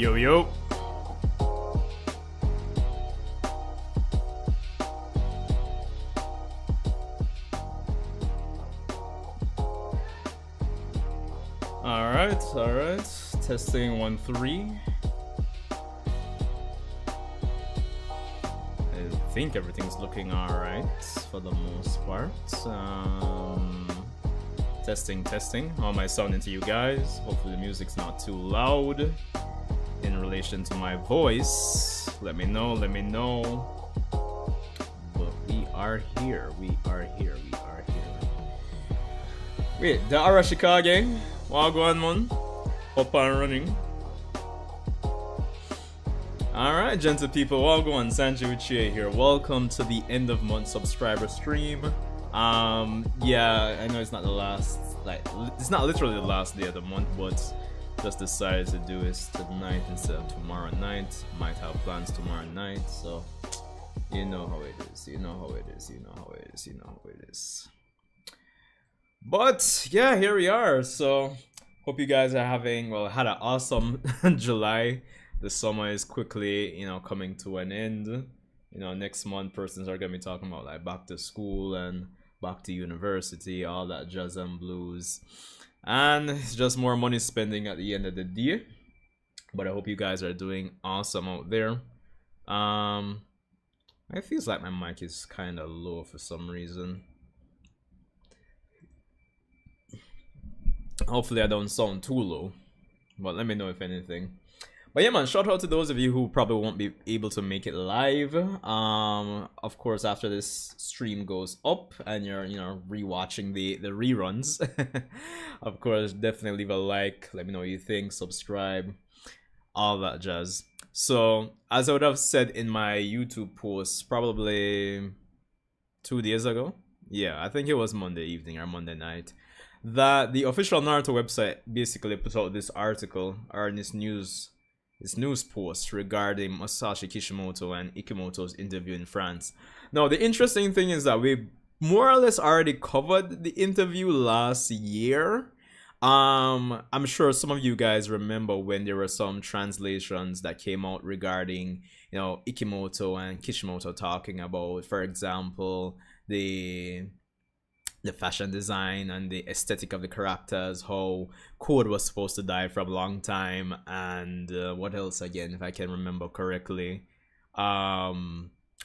Yo, yo. All right. Testing 1 3. I think everything's looking all right for the most part. Testing. How am I sounding to you guys? Hopefully the music's not too loud in relation to my voice. Let me know. But we are here. Wait, the Arashikage? Wagwan, man. Up and running. Alright, gentle people, Wagwan, Sanji Uchiha here. Welcome to the end of month subscriber stream. Yeah, I know it's not the last, it's not literally the last day of the month, but just decided to do it tonight instead of tomorrow night. Might have plans tomorrow night, so you know how it is. But yeah, here we are. So hope you guys are had an awesome July. The summer is quickly, coming to an end. Next month persons are gonna be talking about like back to school and back to university, all that jazz and blues. And it's just more money spending at the end of the day. But I hope you guys are doing awesome out there. It feels like my mic is kind of low for some reason. Hopefully I don't sound too low, but let me know if anything. But yeah, man, shout out to those of you who probably won't be able to make it live. Of course, after this stream goes up and you're rewatching the reruns, of course, definitely leave a like, let me know what you think, subscribe, all that jazz. So as I would have said in my YouTube post probably 2 days ago, yeah, I think it was Monday evening or Monday night, that the official Naruto website basically put out this article or this news post regarding Masashi Kishimoto and Ikemoto's interview in France. Now, the interesting thing is that we more or less already covered the interview last year. I'm sure some of you guys remember when there were some translations that came out regarding, Ikemoto and Kishimoto talking about, for example, the fashion design and the aesthetic of the characters, how Code was supposed to die from a long time, and what else again, if I can remember correctly, how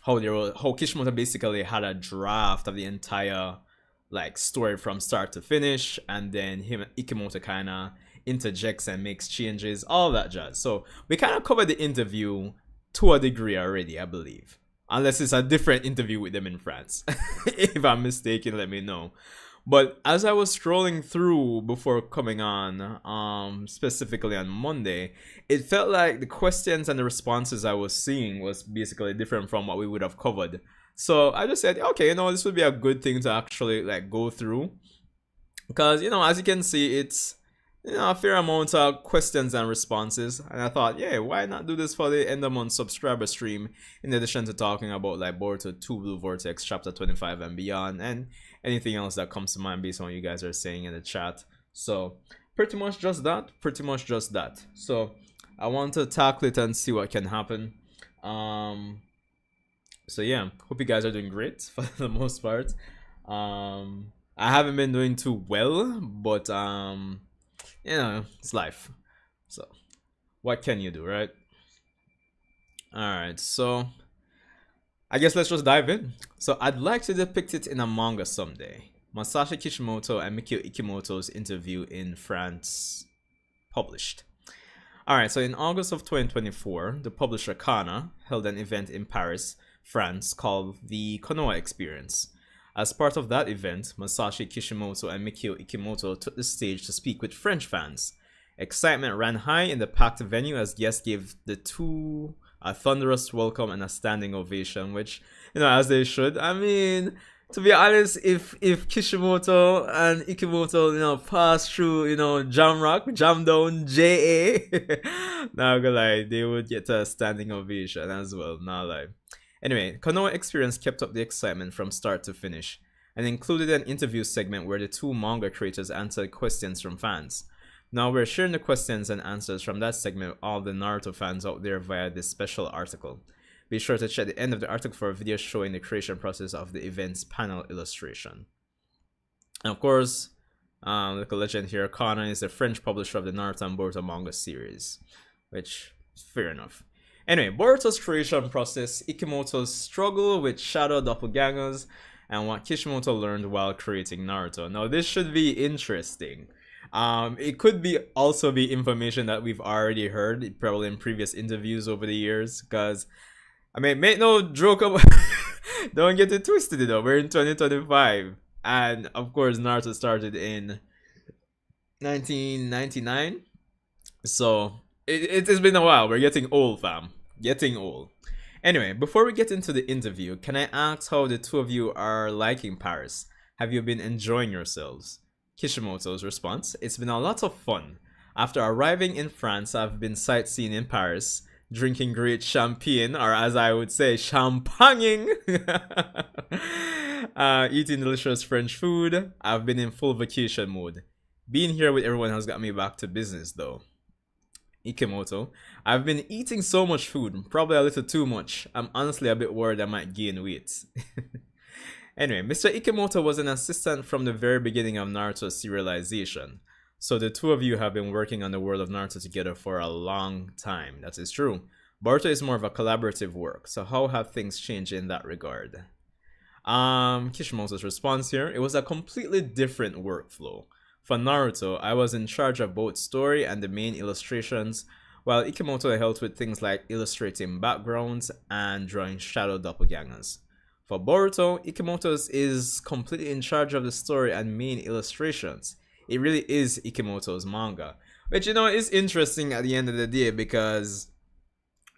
Kishimoto basically had a draft of the entire story from start to finish, and then Ikemoto kind of interjects and makes changes, all that jazz. So we kind of covered the interview to a degree already, I believe. Unless it's a different interview with them in France. If I'm mistaken, let me know. But as I was scrolling through before coming on, specifically on Monday, it felt like the questions and the responses I was seeing was basically different from what we would have covered. So I just said, okay, this would be a good thing to actually go through. Because, as you can see, it's a fair amount of questions and responses, and I thought, yeah, why not do this for the end of month subscriber stream, in addition to talking about Boruto 2 Blue Vortex chapter 25 and beyond, and anything else that comes to mind based on what you guys are saying in the chat. So pretty much just that. So I want to tackle it and see what can happen. So yeah, hope you guys are doing great for the most part. I haven't been doing too well, but it's life. So what can you do, right? Alright, so I guess let's just dive in. So I'd like to depict it in a manga someday. Masashi Kishimoto and Mikio Ikemoto's interview in France published. Alright, so in August of 2024, the publisher Kana held an event in Paris, France called the Konoha Experience. As part of that event, Masashi Kishimoto and Mikio Ikemoto took the stage to speak with French fans. Excitement ran high in the packed venue as guests gave the two a thunderous welcome and a standing ovation, which, as they should. I mean, to be honest, if Kishimoto and Ikemoto, pass through, jam down JA, not gonna lie, they would get a standing ovation as well, not lie. Anyway, Konoha Experience kept up the excitement from start to finish, and included an interview segment where the two manga creators answered questions from fans. Now we're sharing the questions and answers from that segment with all the Naruto fans out there via this special article. Be sure to check the end of the article for a video showing the creation process of the event's panel illustration. And of course, like a legend here, Kana is the French publisher of the Naruto and Boruto manga series, which is fair enough. Anyway, Boruto's creation process, Ikemoto's struggle with shadow doppelgangers, and what Kishimoto learned while creating Naruto. Now this should be interesting. It could be also be information that we've already heard, probably in previous interviews over the years, because, I mean, make no joke about don't get it twisted, you know, we're in 2025, and of course Naruto started in 1999, so it has been a while. We're getting old, fam. Getting old. Anyway, before we get into the interview, can I ask how the two of you are liking Paris? Have you been enjoying yourselves? Kishimoto's response: it's been a lot of fun. After arriving in France, I've been sightseeing in Paris, drinking great champagne, or as I would say, champagning, eating delicious French food. I've been in full vacation mode. Being here with everyone has got me back to business though. Ikemoto: I've been eating so much food, probably a little too much. I'm honestly a bit worried I might gain weight. Anyway, Mr. Ikemoto was an assistant from the very beginning of Naruto's serialization. So the two of you have been working on the world of Naruto together for a long time. That is true. Boruto is more of a collaborative work. So how have things changed in that regard? Kishimoto's response here: it was a completely different workflow. For Naruto, I was in charge of both story and the main illustrations, while Ikemoto helped with things like illustrating backgrounds and drawing shadow doppelgangers. For Boruto, Ikemoto is completely in charge of the story and main illustrations. It really is Ikemoto's manga, which, you know, is interesting at the end of the day because,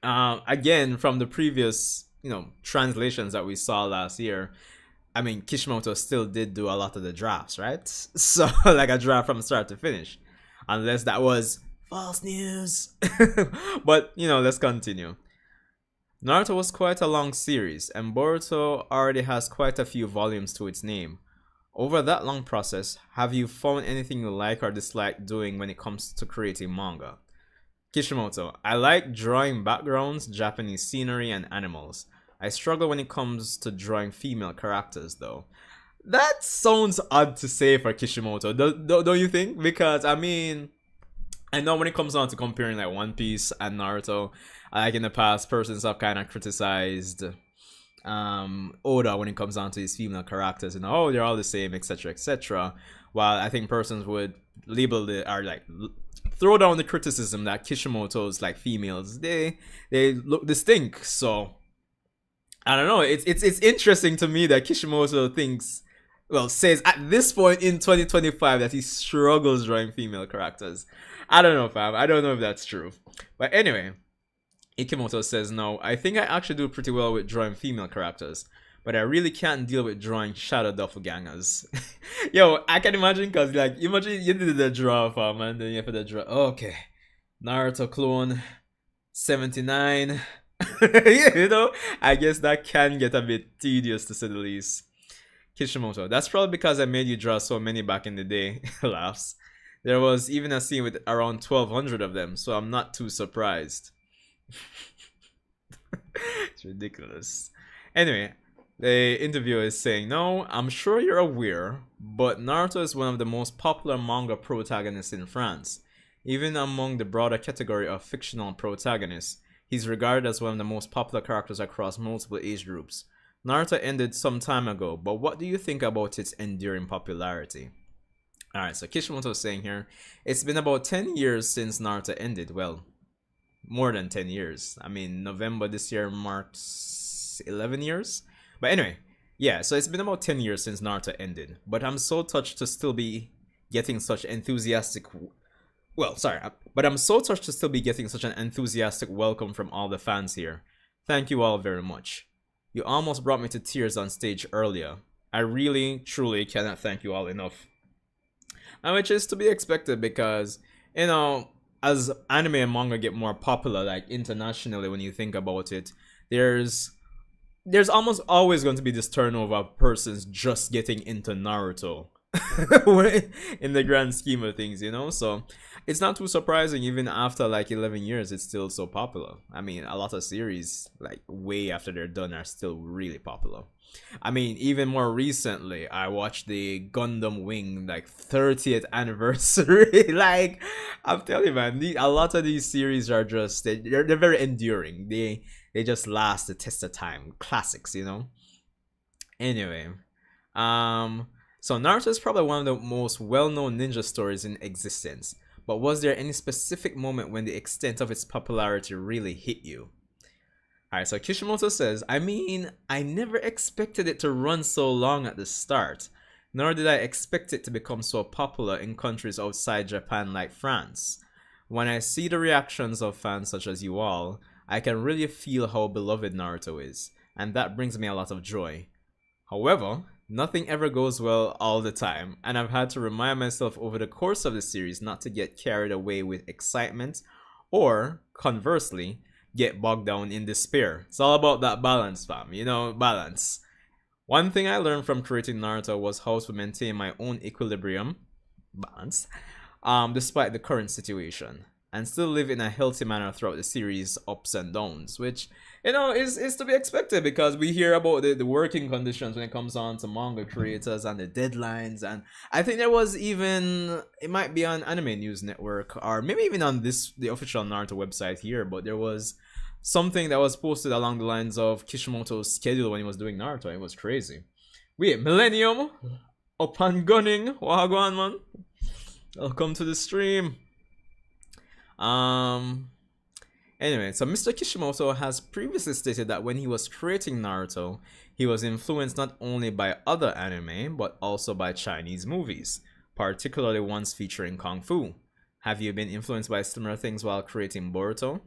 again, from the previous, you know, translations that we saw last year, I mean, Kishimoto still did do a lot of the drafts, right? So, like a draft from start to finish. Unless that was false news. But, you know, let's continue. Naruto was quite a long series, and Boruto already has quite a few volumes to its name. Over that long process, have you found anything you like or dislike doing when it comes to creating manga? Kishimoto: I like drawing backgrounds, Japanese scenery, and animals. I struggle when it comes to drawing female characters though. That sounds odd to say for Kishimoto, don't you think? Because, I mean, I know when it comes down to comparing like One Piece and Naruto, like in the past, persons have kind of criticized Oda when it comes down to his female characters, and oh, they're all the same, etc., etc. While I think persons would label it, or like throw down the criticism that Kishimoto's like females, they look distinct. So I don't know. It's interesting to me that Kishimoto thinks, well, says at this point in 2025 that he struggles drawing female characters. I don't know, fam. I don't know if that's true. But anyway, Ikemoto says, no, I think I actually do pretty well with drawing female characters, but I really can't deal with drawing shadow doppelgangers. Yo, I can imagine, because like, imagine you did the draw, fam, and then you have to draw, okay, Naruto clone 79. You know, I guess that can get a bit tedious to say the least. Kishimoto: that's probably because I made you draw so many back in the day. Laughs. There was even a scene with around 1200 of them, so I'm not too surprised. It's ridiculous. Anyway, the interviewer is saying, no, I'm sure you're aware, but Naruto is one of the most popular manga protagonists in France. Even among the broader category of fictional protagonists, he's regarded as one of the most popular characters across multiple age groups. Naruto ended some time ago, but what do you think about its enduring popularity? Alright, so Kishimoto is saying here, it's been about 10 years since Naruto ended. Well, more than 10 years. I mean, November this year marks 11 years. But anyway, yeah, so it's been about 10 years since Naruto ended. But I'm so touched to still be getting such enthusiastic... Well, sorry, but I'm so touched to still be getting such an enthusiastic welcome from all the fans here. Thank you all very much. You almost brought me to tears on stage earlier. I really, truly cannot thank you all enough. And which is to be expected because, you know, as anime and manga get more popular, like internationally, when you think about it, there's almost always going to be this turnover of persons just getting into Naruto. in the grand scheme of things, you know. So it's not too surprising, even after like 11 years, it's still so popular. I mean, a lot of series like way after they're done are still really popular. I mean, even more recently, I watched the Gundam Wing like 30th anniversary. Like, I'm telling you, man, a lot of these series are just they're very enduring. They just last the test of time. Classics, you know. Anyway, so Naruto is probably one of the most well-known ninja stories in existence. But was there any specific moment when the extent of its popularity really hit you? Alright, so Kishimoto says, I mean, I never expected it to run so long at the start, nor did I expect it to become so popular in countries outside Japan like France. When I see the reactions of fans such as you all, I can really feel how beloved Naruto is, and that brings me a lot of joy. However, nothing ever goes well all the time, and I've had to remind myself over the course of the series not to get carried away with excitement, or, conversely, get bogged down in despair. It's all about that balance, fam. You know, balance. One thing I learned from creating Naruto was how to maintain my own equilibrium, balance, despite the current situation, and still live in a healthy manner throughout the series' ups and downs, which, you know, is to be expected because we hear about the working conditions when it comes on to manga creators and the deadlines. And I think there was even, it might be on Anime News Network or maybe even on the official Naruto website here, but there was something that was posted along the lines of Kishimoto's schedule when he was doing Naruto. It was crazy. Wait, Millennium up and gunning. Wagwan, man. Welcome to the stream. Anyway, so Mr. Kishimoto has previously stated that when he was creating Naruto, he was influenced not only by other anime, but also by Chinese movies, particularly ones featuring Kung Fu. Have you been influenced by similar things while creating Boruto?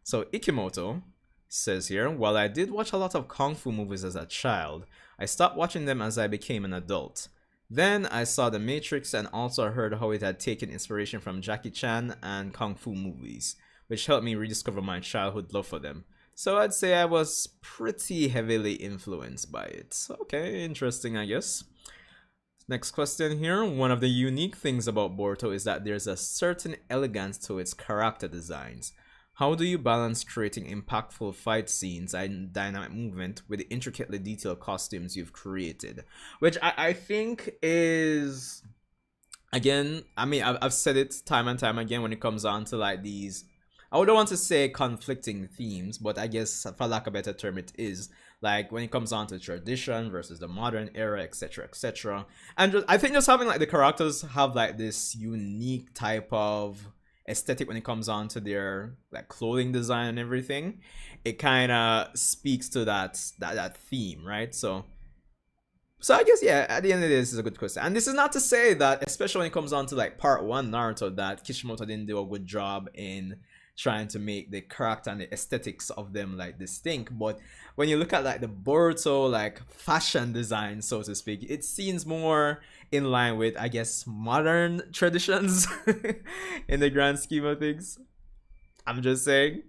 So Ikemoto says here, while I did watch a lot of Kung Fu movies as a child, I stopped watching them as I became an adult. Then I saw The Matrix and also heard how it had taken inspiration from Jackie Chan and Kung Fu movies, which helped me rediscover my childhood love for them. So I'd say I was pretty heavily influenced by it. Okay, interesting, I guess. Next question here. One of the unique things about Boruto is that there's a certain elegance to its character designs. How do you balance creating impactful fight scenes and dynamic movement with the intricately detailed costumes you've created? Which I think is, again, I mean, I've said it time and time again when it comes on to like these, I wouldn't want to say conflicting themes, but I guess for lack of a better term, it is like when it comes on to tradition versus the modern era, etc., etc. And just, I think just having like the characters have like this unique type of aesthetic when it comes on to their like clothing design and everything, it kind of speaks to that theme, right? So I guess, yeah, at the end of the day, this is a good question. And this is not to say that, especially when it comes on to like part 1 Naruto, that Kishimoto didn't do a good job in trying to make the character and the aesthetics of them like distinct. But when you look at like the Boruto like fashion design, so to speak, it seems more in line with, I guess, modern traditions in the grand scheme of things. I'm just saying.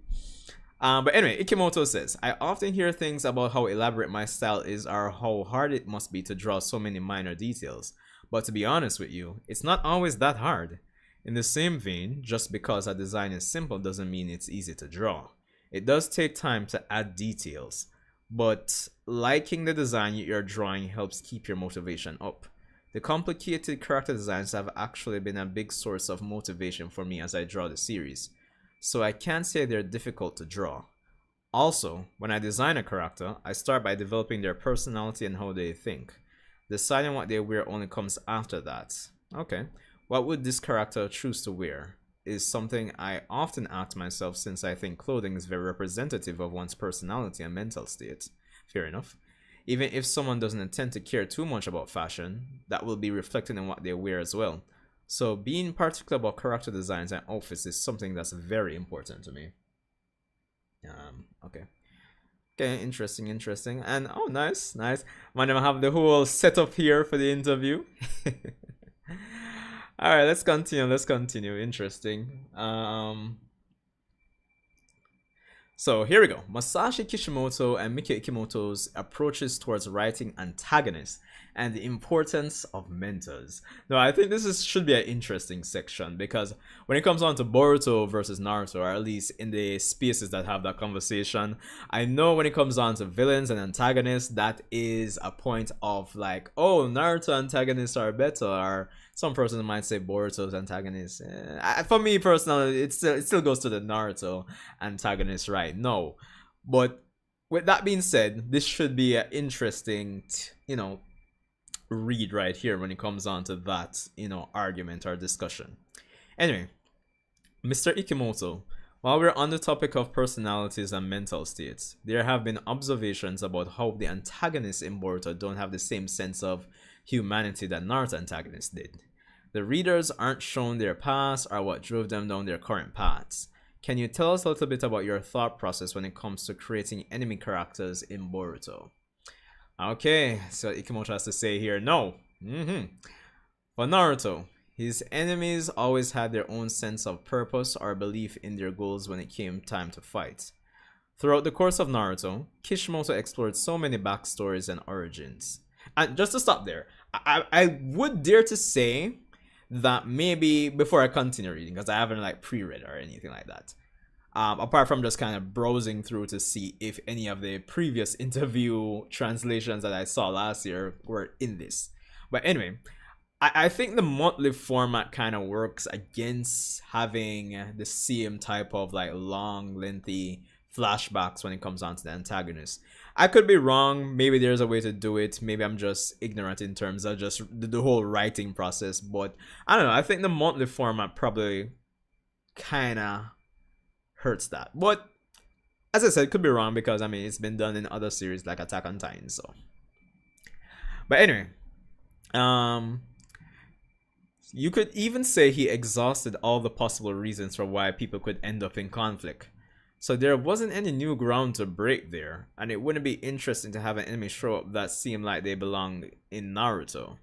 But anyway, Ikemoto says, I often hear things about how elaborate my style is or how hard it must be to draw so many minor details. But to be honest with you, it's not always that hard. In the same vein, just because a design is simple doesn't mean it's easy to draw. It does take time to add details, but liking the design you're drawing helps keep your motivation up. The complicated character designs have actually been a big source of motivation for me as I draw the series, so I can't say they're difficult to draw. Also, when I design a character, I start by developing their personality and how they think. Deciding what they wear only comes after that. Okay. What would this character choose to wear is something I often ask myself, since I think clothing is very representative of one's personality and mental state. Fair enough. Even if someone doesn't intend to care too much about fashion, that will be reflected in what they wear as well. So being particular about character designs and outfits is something that's very important to me. Okay. Okay, interesting. And oh, nice. Man, I have the whole setup here for the interview. All right, let's continue. Interesting. So here we go. Masashi Kishimoto and Miki Ikemoto's approaches towards writing antagonists and the importance of mentors. Now, I think should be an interesting section because when it comes on to Boruto versus Naruto, or at least in the spaces that have that conversation, I know when it comes on to villains and antagonists, that is a point of like, oh, Naruto antagonists are better, or some person might say Boruto's antagonist. For me personally, it still goes to the Naruto antagonist, right? No, but with that being said, this should be an interesting, read right here when it comes on to that, argument or discussion. Anyway, Mr. Ikemoto, while we're on the topic of personalities and mental states, there have been observations about how the antagonists in Boruto don't have the same sense of humanity that Naruto antagonists did. The readers aren't shown their past or what drove them down their current paths. Can you tell us a little bit about your thought process when it comes to creating enemy characters in Boruto? Okay, so Ikemoto has to say here, no. For Naruto, his enemies always had their own sense of purpose or belief in their goals when it came time to fight. Throughout the course of Naruto, Kishimoto explored so many backstories and origins. And just to stop there, I would dare to say that maybe before I continue reading, because I haven't like pre-read or anything like that, apart from just kind of browsing through to see if any of the previous interview translations that I saw last year were in this. But anyway, I think the monthly format kind of works against having the same type of like long, lengthy flashbacks when it comes on to the antagonist. I could be wrong. Maybe there's a way to do it. Maybe I'm just ignorant in terms of just the whole writing process. But I don't know. I think the monthly format probably kind of hurts that. But as I said, could be wrong because I mean it's been done in other series like Attack on Titan. So, but anyway, you could even say he exhausted all the possible reasons for why people could end up in conflict. So there wasn't any new ground to break there, and it wouldn't be interesting to have an enemy show up that seemed like they belonged in Naruto.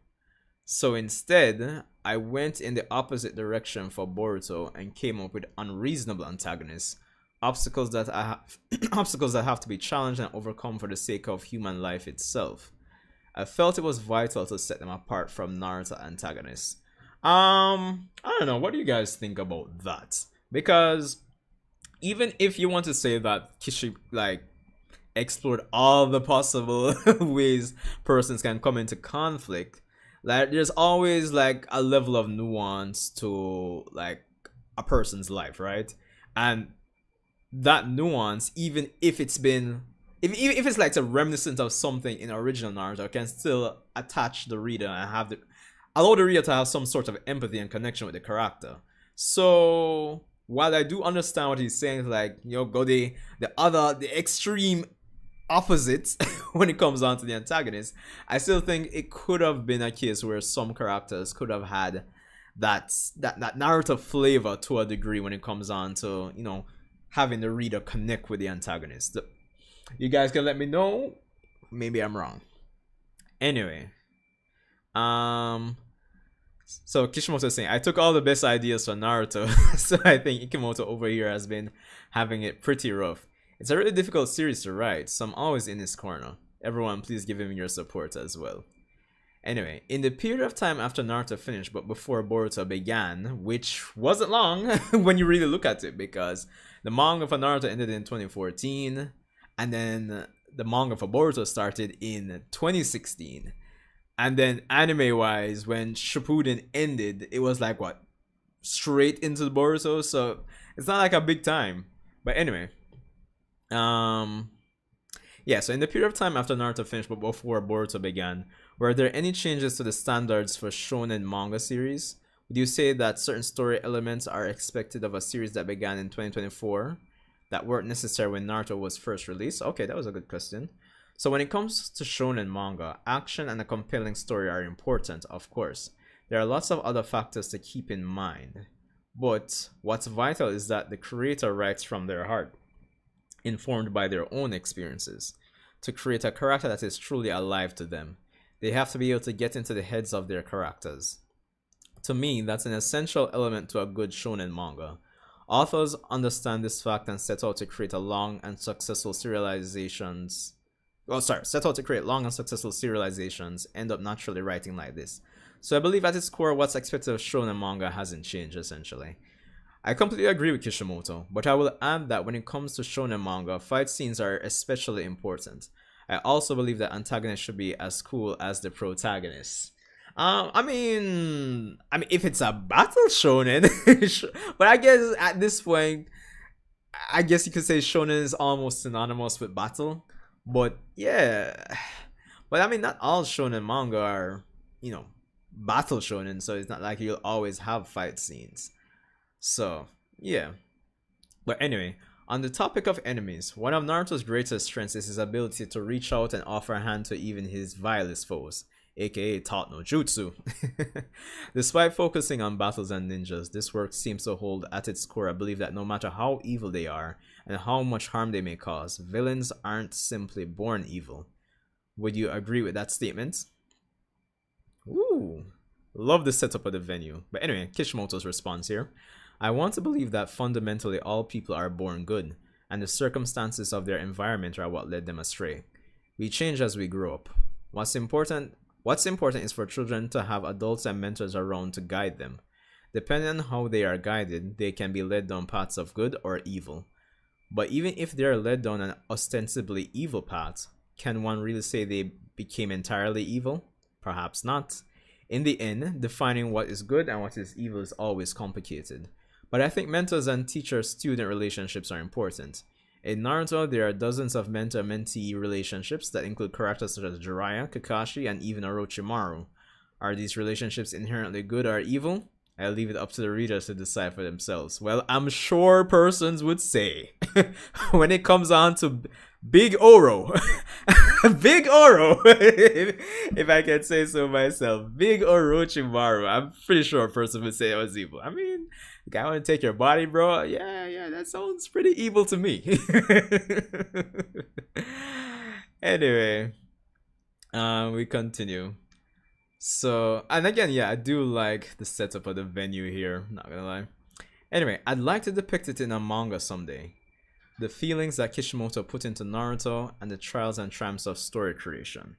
So instead, I went in the opposite direction for Boruto and came up with unreasonable antagonists, obstacles that have to be challenged and overcome for the sake of human life itself. I felt it was vital to set them apart from Naruto antagonists. I don't know, what do you guys think about that? Because even if you want to say that Kishi like explored all the possible ways persons can come into conflict, like there's always like a level of nuance to like a person's life, right? And that nuance, even if it's been if it's like a reminiscent of something in original Naruto, can still attach the reader and allow the reader to have some sort of empathy and connection with the character. So while I do understand what he's saying, like, go the extreme opposite when it comes down to the antagonist, I still think it could have been a case where some characters could have had that Naruto flavor to a degree when it comes on to, having the reader connect with the antagonist. You guys can let me know. Maybe I'm wrong. Anyway, so Kishimoto is saying, I took all the best ideas from Naruto, so I think Ikemoto over here has been having it pretty rough. It's a really difficult series to write, so I'm always in his corner. Everyone, please give him your support as well. Anyway, in the period of time after Naruto finished but before Boruto began, which wasn't long when you really look at it, because the manga for Naruto ended in 2014, and then the manga for Boruto started in 2016. And then anime-wise, when Shippuden ended, it was like, what? Straight into the Boruto? So, it's not like a big time. But anyway. Yeah, so in the period of time after Naruto finished but before Boruto began, were there any changes to the standards for shonen manga series? Would you say that certain story elements are expected of a series that began in 2024 that weren't necessary when Naruto was first released? Okay, that was a good question. So when it comes to shonen manga, action and a compelling story are important, of course. There are lots of other factors to keep in mind. But what's vital is that the creator writes from their heart, informed by their own experiences, to create a character that is truly alive to them. They have to be able to get into the heads of their characters. To me, that's an essential element to a good shonen manga. Authors understand this fact and set out to create a long and successful serializations. Set out to create long and successful serializations, end up naturally writing like this. So I believe at its core, what's expected of shonen manga hasn't changed, essentially. I completely agree with Kishimoto, but I will add that when it comes to shonen manga, fight scenes are especially important. I also believe that antagonists should be as cool as the protagonists. If it's a battle shonen, but I guess at this point, I guess you could say shonen is almost synonymous with battle. But yeah, but I mean, not all shonen manga are, battle shonen, so it's not like you'll always have fight scenes. So yeah. But anyway, on the topic of enemies, one of Naruto's greatest strengths is his ability to reach out and offer a hand to even his vilest foes, aka taught no jutsu. Despite focusing on battles and ninjas, this work seems to hold at its core a belief that no matter how evil they are and how much harm they may cause, villains aren't simply born evil. Would you agree with that statement? Ooh, love the setup of the venue. But anyway, Kishimoto's response here. I want to believe that fundamentally all people are born good, and the circumstances of their environment are what led them astray. We change as we grow up. What's important is for children to have adults and mentors around to guide them. Depending on how they are guided, they can be led down paths of good or evil. But even if they are led down an ostensibly evil path, can one really say they became entirely evil? Perhaps not. In the end, defining what is good and what is evil is always complicated. But I think mentors and teacher-student relationships are important. In Naruto, there are dozens of mentor-mentee relationships that include characters such as Jiraiya, Kakashi, and even Orochimaru. Are these relationships inherently good or evil? I leave it up to the readers to decide for themselves. Well, I'm sure persons would say, when it comes on to Big Oro, Big Oro, if I can say so myself, Big Orochimaru, I'm pretty sure a person would say it was evil. I mean, the guy want to take your body, bro? Yeah, that sounds pretty evil to me. Anyway, we continue. So, and again, yeah, I do like the setup of the venue here, not gonna lie. Anyway, I'd like to depict it in a manga someday. The feelings that Kishimoto put into Naruto and the trials and triumphs of story creation.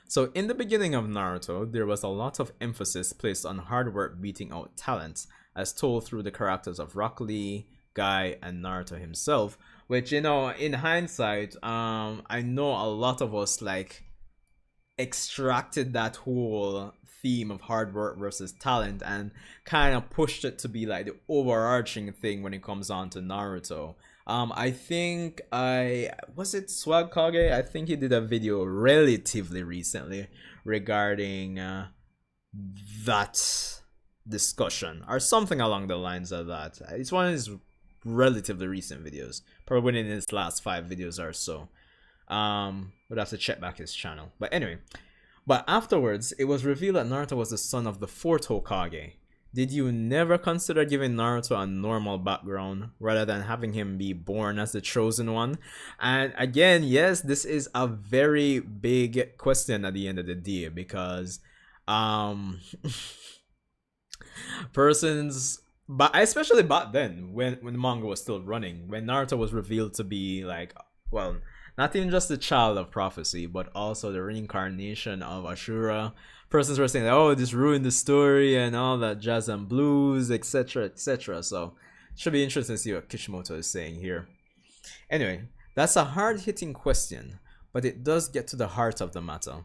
So in the beginning of Naruto, there was a lot of emphasis placed on hard work beating out talent, as told through the characters of Rock Lee, Guy, and Naruto himself, which, in hindsight, I know a lot of us, extracted that whole theme of hard work versus talent and kind of pushed it to be like the overarching thing when it comes on to Naruto. I think was it Swag Kage? I think he did a video relatively recently regarding that discussion or something along the lines of that. It's one of his relatively recent videos, probably in his last 5 videos or so. Would have to check back his channel. But anyway, but afterwards, it was revealed that Naruto was the son of the 4th Hokage. Did you never consider giving Naruto a normal background rather than having him be born as the chosen one? And again, yes, this is a very big question at the end of the day, because persons, but especially back then when the manga was still running, when Naruto was revealed to be not even just the child of prophecy, but also the reincarnation of Ashura. Persons were saying, oh, this ruined the story and all that jazz and blues, etc., etc. So it should be interesting to see what Kishimoto is saying here. Anyway, that's a hard-hitting question, but it does get to the heart of the matter.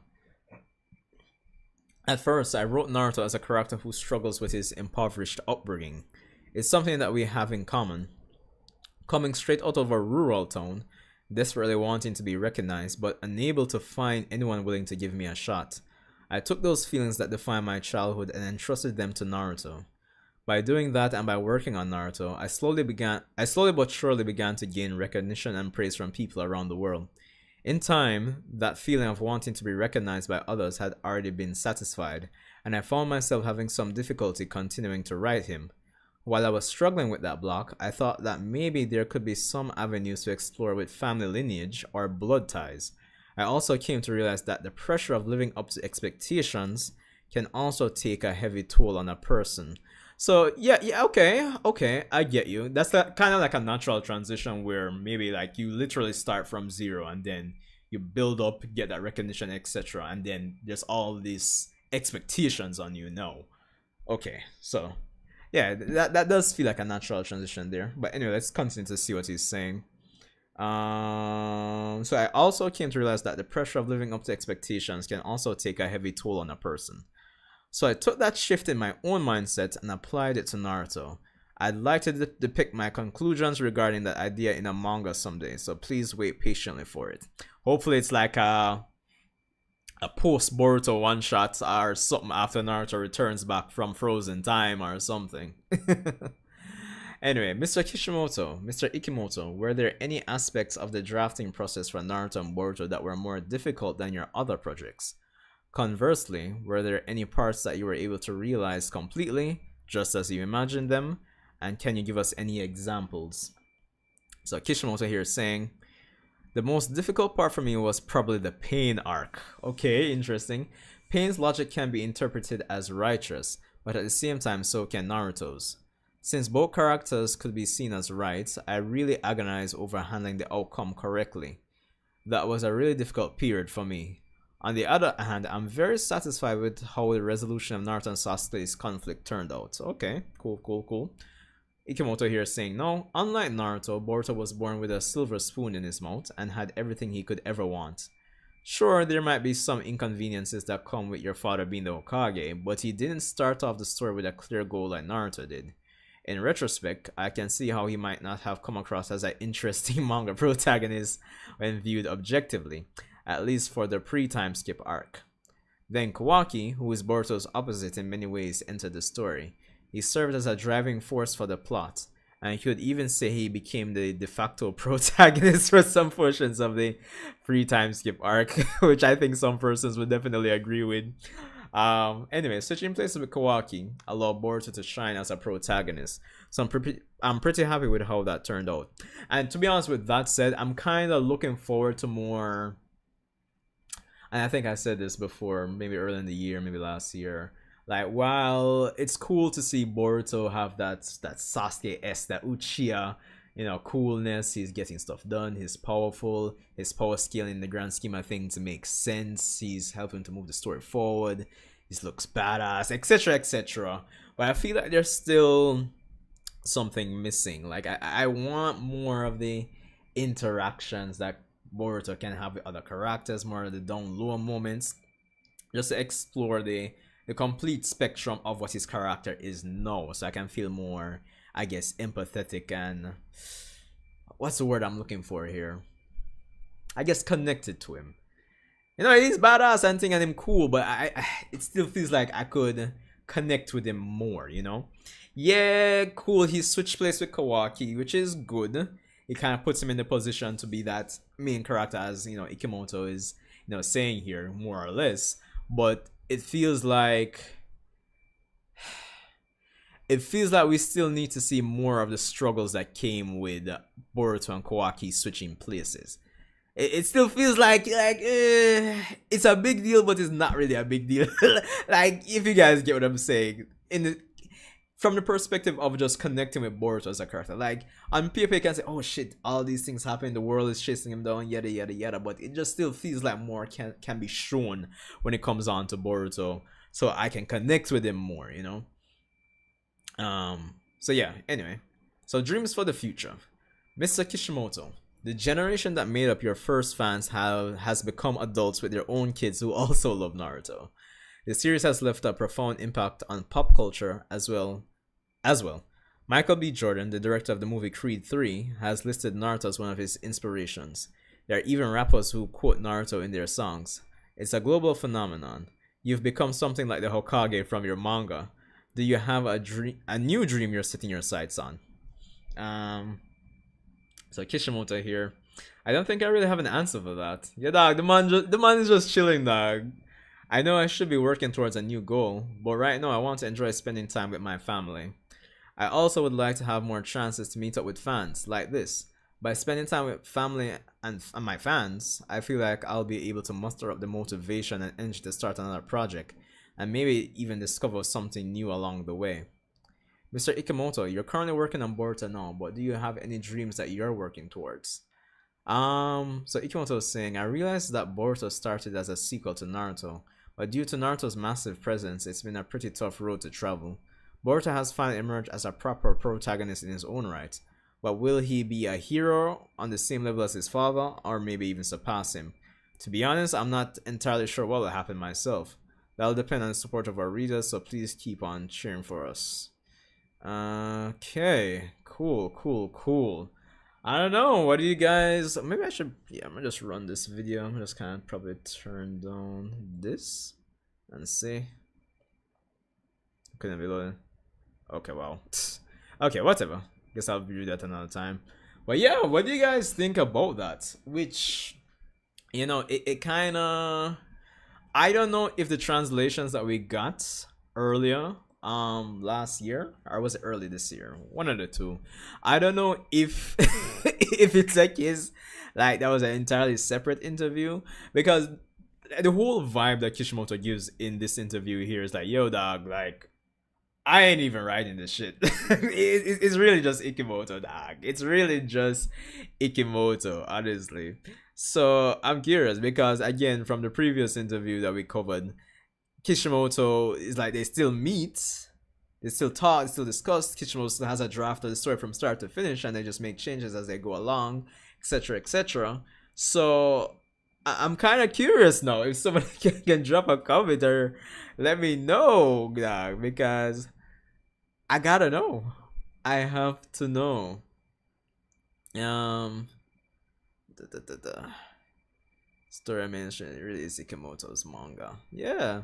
At first, I wrote Naruto as a character who struggles with his impoverished upbringing. It's something that we have in common. Coming straight out of a rural town, desperately wanting to be recognized, but unable to find anyone willing to give me a shot. I took those feelings that defined my childhood and entrusted them to Naruto. By doing that and by working on Naruto, I slowly but surely began to gain recognition and praise from people around the world. In time, that feeling of wanting to be recognized by others had already been satisfied, and I found myself having some difficulty continuing to write him. While I was struggling with that block, I thought that maybe there could be some avenues to explore with family lineage or blood ties. I also came to realize that the pressure of living up to expectations can also take a heavy toll on a person. So yeah, yeah, okay, okay, I get you. That's kind of like a natural transition where maybe like you literally start from zero and then you build up, get that recognition, etc. And then there's all these expectations on you now. Okay, so yeah, that does feel like a natural transition there. But anyway, let's continue to see what he's saying. So I also came to realize that the pressure of living up to expectations can also take a heavy toll on a person. So I took that shift in my own mindset and applied it to Naruto. I'd like to depict my conclusions regarding that idea in a manga someday, so please wait patiently for it. Hopefully it's like a post Boruto one shot or something after Naruto returns back from frozen time or something. Anyway, Mr. Kishimoto, Mr. Ikemoto, were there any aspects of the drafting process for Naruto and Boruto that were more difficult than your other projects? Conversely, were there any parts that you were able to realize completely, just as you imagined them? And can you give us any examples? So Kishimoto here is saying, the most difficult part for me was probably the Pain arc. Okay, interesting. Pain's logic can be interpreted as righteous, but at the same time so can Naruto's. Since both characters could be seen as right, I really agonized over handling the outcome correctly. That was a really difficult period for me. On the other hand, I'm very satisfied with how the resolution of Naruto and Sasuke's conflict turned out. Okay, cool, cool, cool. Ikemoto here is saying, no, unlike Naruto, Boruto was born with a silver spoon in his mouth and had everything he could ever want. Sure, there might be some inconveniences that come with your father being the Hokage, but he didn't start off the story with a clear goal like Naruto did. In retrospect, I can see how he might not have come across as an interesting manga protagonist when viewed objectively, at least for the pre-time skip arc. Then Kawaki, who is Boruto's opposite in many ways, entered the story. He served as a driving force for the plot, and you could even say he became the de facto protagonist for some portions of the pre-time skip arc, which I think some persons would definitely agree with. Anyway, switching places with Kawaki allowed Boruto to shine as a protagonist, so I'm pretty happy with how that turned out. And to be honest, with that said, I'm kind of looking forward to more. And I think I said this before, maybe early in the year, maybe last year. Like, while it's cool to see Boruto have that Sasuke-esque, that Uchiha, coolness, he's getting stuff done, he's powerful, his power scale in the grand scheme of things makes sense, he's helping to move the story forward, he looks badass, etc, etc. But I feel like there's still something missing. Like, I want more of the interactions that Boruto can have with other characters, more of the down low moments, just to explore the complete spectrum of what his character is now, so I can feel more, I guess, empathetic and what's the word I'm looking for here? I guess connected to him. He's badass and thing and him cool, but it still feels like I could connect with him more, Yeah, cool, he switched place with Kawaki, which is good. It kind of puts him in the position to be that main character, as Ikemoto is saying here, more or less. But it feels like we still need to see more of the struggles that came with Boruto and Kawaki switching places. It still feels like it's a big deal, but it's not really a big deal. Like, if you guys get what I'm saying, from the perspective of just connecting with Boruto as a character. Like, on paper you can say, oh shit, all these things happen, the world is chasing him down, yada yada yada, but it just still feels like more can be shown when it comes on to Boruto, so I can connect with him more, So yeah, anyway. So dreams for the future. Mr. Kishimoto, the generation that made up your first fans has become adults with their own kids who also love Naruto. The series has left a profound impact on pop culture as well. Michael B. Jordan, the director of the movie Creed 3, has listed Naruto as one of his inspirations. There are even rappers who quote Naruto in their songs. It's a global phenomenon. You've become something like the Hokage from your manga. Do you have a new dream you're setting your sights on? So Kishimoto here. I don't think I really have an answer for that. Yeah, dog, the man is just chilling, dog. I know I should be working towards a new goal, but right now I want to enjoy spending time with my family. I also would like to have more chances to meet up with fans like this. By spending time with family and my fans, I feel like I'll be able to muster up the motivation and energy to start another project, and maybe even discover something new along the way. Mr. Ikemoto, you're currently working on Boruto now, but do you have any dreams that you're working towards? So Ikemoto is saying, I realized that Boruto started as a sequel to Naruto, but due to Naruto's massive presence, it's been a pretty tough road to travel. Boruto has finally emerged as a proper protagonist in his own right, but will he be a hero on the same level as his father, or maybe even surpass him? To be honest, I'm not entirely sure what will happen myself. That'll depend on the support of our readers, so please keep on cheering for us. Okay, cool. I don't know. What do you guys? Maybe I should. Yeah, I'm gonna just run this video. I'm just kind of probably turn down this and see. Couldn't be loaded. Okay, well. Okay, whatever. Guess I'll do that another time. But yeah, what do you guys think about that? Which, it kind of. I don't know if the translations that we got earlier last year, or was it early this year, one of the two, I don't know if if it's a case like that was an entirely separate interview, because the whole vibe that Kishimoto gives in this interview here is like, yo dog, like I ain't even writing this shit. It's really just Ikemoto, dog. It's really just Ikemoto, honestly. So I'm curious because, again, from the previous interview that we covered, Kishimoto is like they still meet, they still talk, they still discuss. Kishimoto still has a draft of the story from start to finish, and they just make changes as they go along, etc., etc. So I'm kind of curious now if somebody can drop a comment or let me know, dog, because I gotta know. I have to know. Um, story I mentioned really is Ikemoto's manga. Yeah,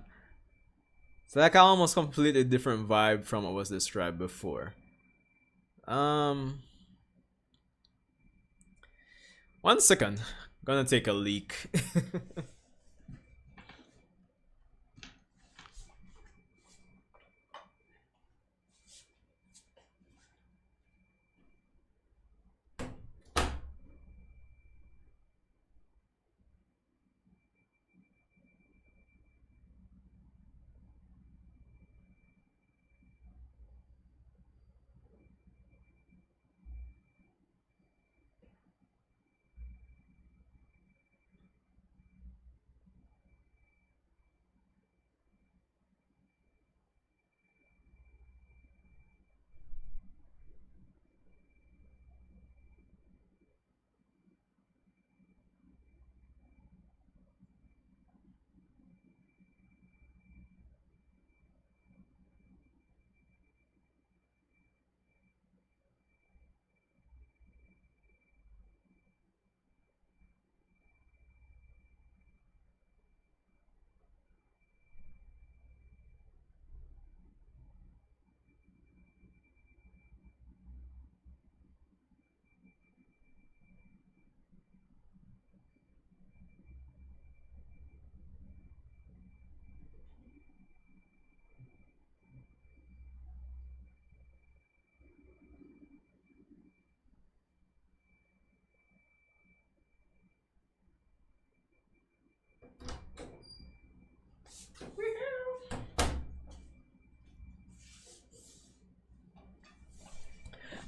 it's like an almost completely different vibe from what was described before. Um, 1 second. Gonna take a leak.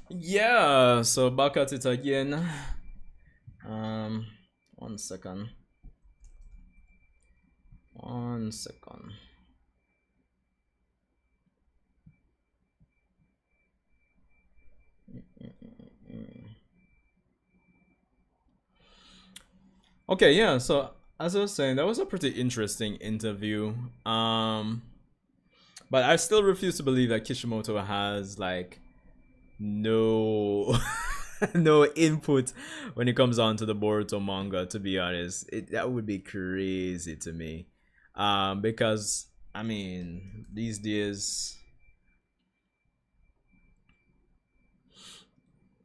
Yeah, so back at it again. Um, 1 second. 1 second. Okay, yeah, so as I was saying, that was a pretty interesting interview. But I still refuse to believe that Kishimoto has like no no input when it comes on to the Boruto manga, to be honest. That would be crazy to me. Because I mean, these days,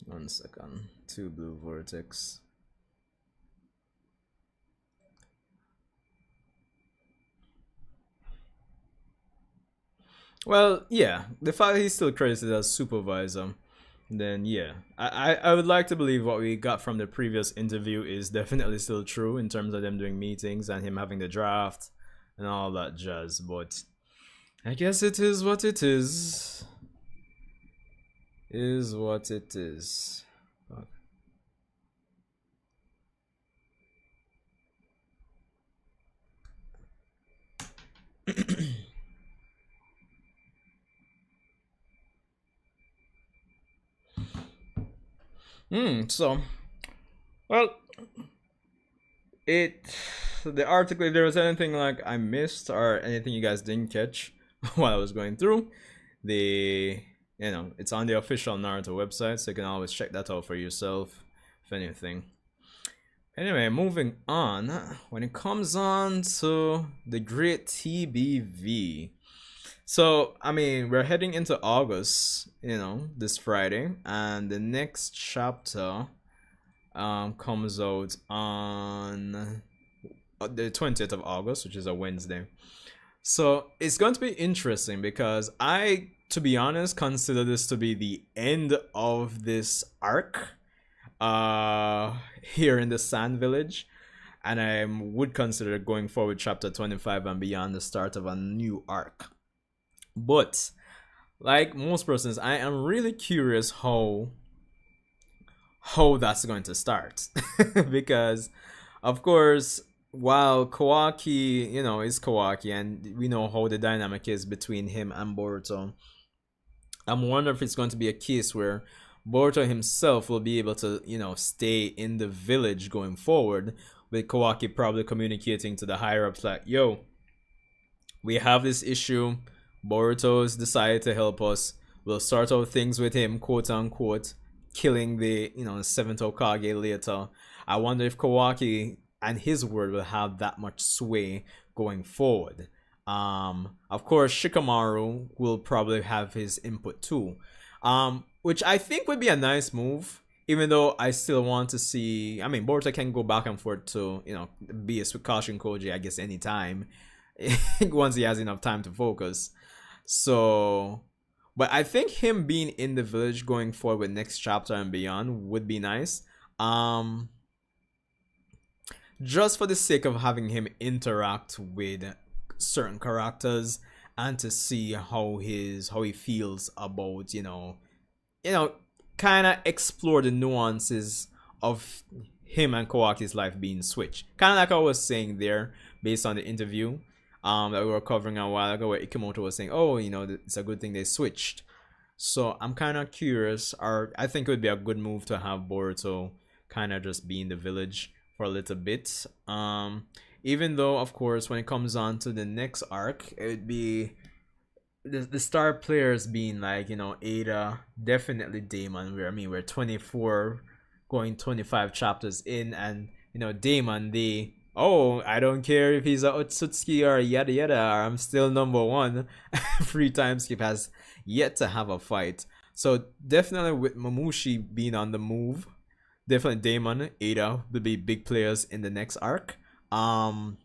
1 second, two blue vortex. Well, yeah, the fact that he's still credited as supervisor, then yeah, I would like to believe what we got from the previous interview is definitely still true in terms of them doing meetings and him having the draft and all that jazz. But I guess it is what it is. Is what it is. Fuck. So, well, it the article, if there was anything like I missed or anything you guys didn't catch while I was going through, the it's on the official Naruto website, so you can always check that out for yourself if anything. Anyway, moving on. When it comes on to the great TBV, so I mean we're heading into August, this Friday, and the next chapter comes out on the 20th of August, which is a Wednesday. So it's going to be interesting because I, to be honest, consider this to be the end of this arc here in the Sand Village. And I would consider going forward chapter 25 and beyond the start of a new arc. But like most persons, I am really curious how that's going to start. Because of course, while Kawaki, is Kawaki, and we know how the dynamic is between him and Boruto, I'm wondering if it's going to be a case where Boruto himself will be able to, stay in the village going forward, with Kawaki probably communicating to the higher ups like, yo, we have this issue. Boruto's decided to help us. We'll sort out things with him, quote unquote, killing the, seventh Hokage later. I wonder if Kawaki and his word will have that much sway going forward. Of course, Shikamaru will probably have his input too, which I think would be a nice move. Even though I still want to see, I mean, Boruto can go back and forth to, be a Kashin Koji, I guess, anytime, once he has enough time to focus. So, but I think him being in the village going forward with next chapter and beyond would be nice. Just for the sake of having him interact with certain characters and to see how he feels about kind of explore the nuances of him and Kawaki's life being switched, kind of like I was saying there based on the interview that we were covering a while ago, where Ikemoto was saying, oh, it's a good thing they switched. So I'm kind of curious, or I think it would be a good move to have Boruto kind of just be in the village for a little bit. Even though, of course, when it comes on to the next arc, it would be the star players being like, Ada, definitely Damon. We're 24 going 25 chapters in, and Damon, I don't care if he's a Otsutsuki or yada yada, or I'm still number one. Free time skip has yet to have a fight. So definitely with Mamushi being on the move, definitely Damon, Ada will be big players in the next arc. And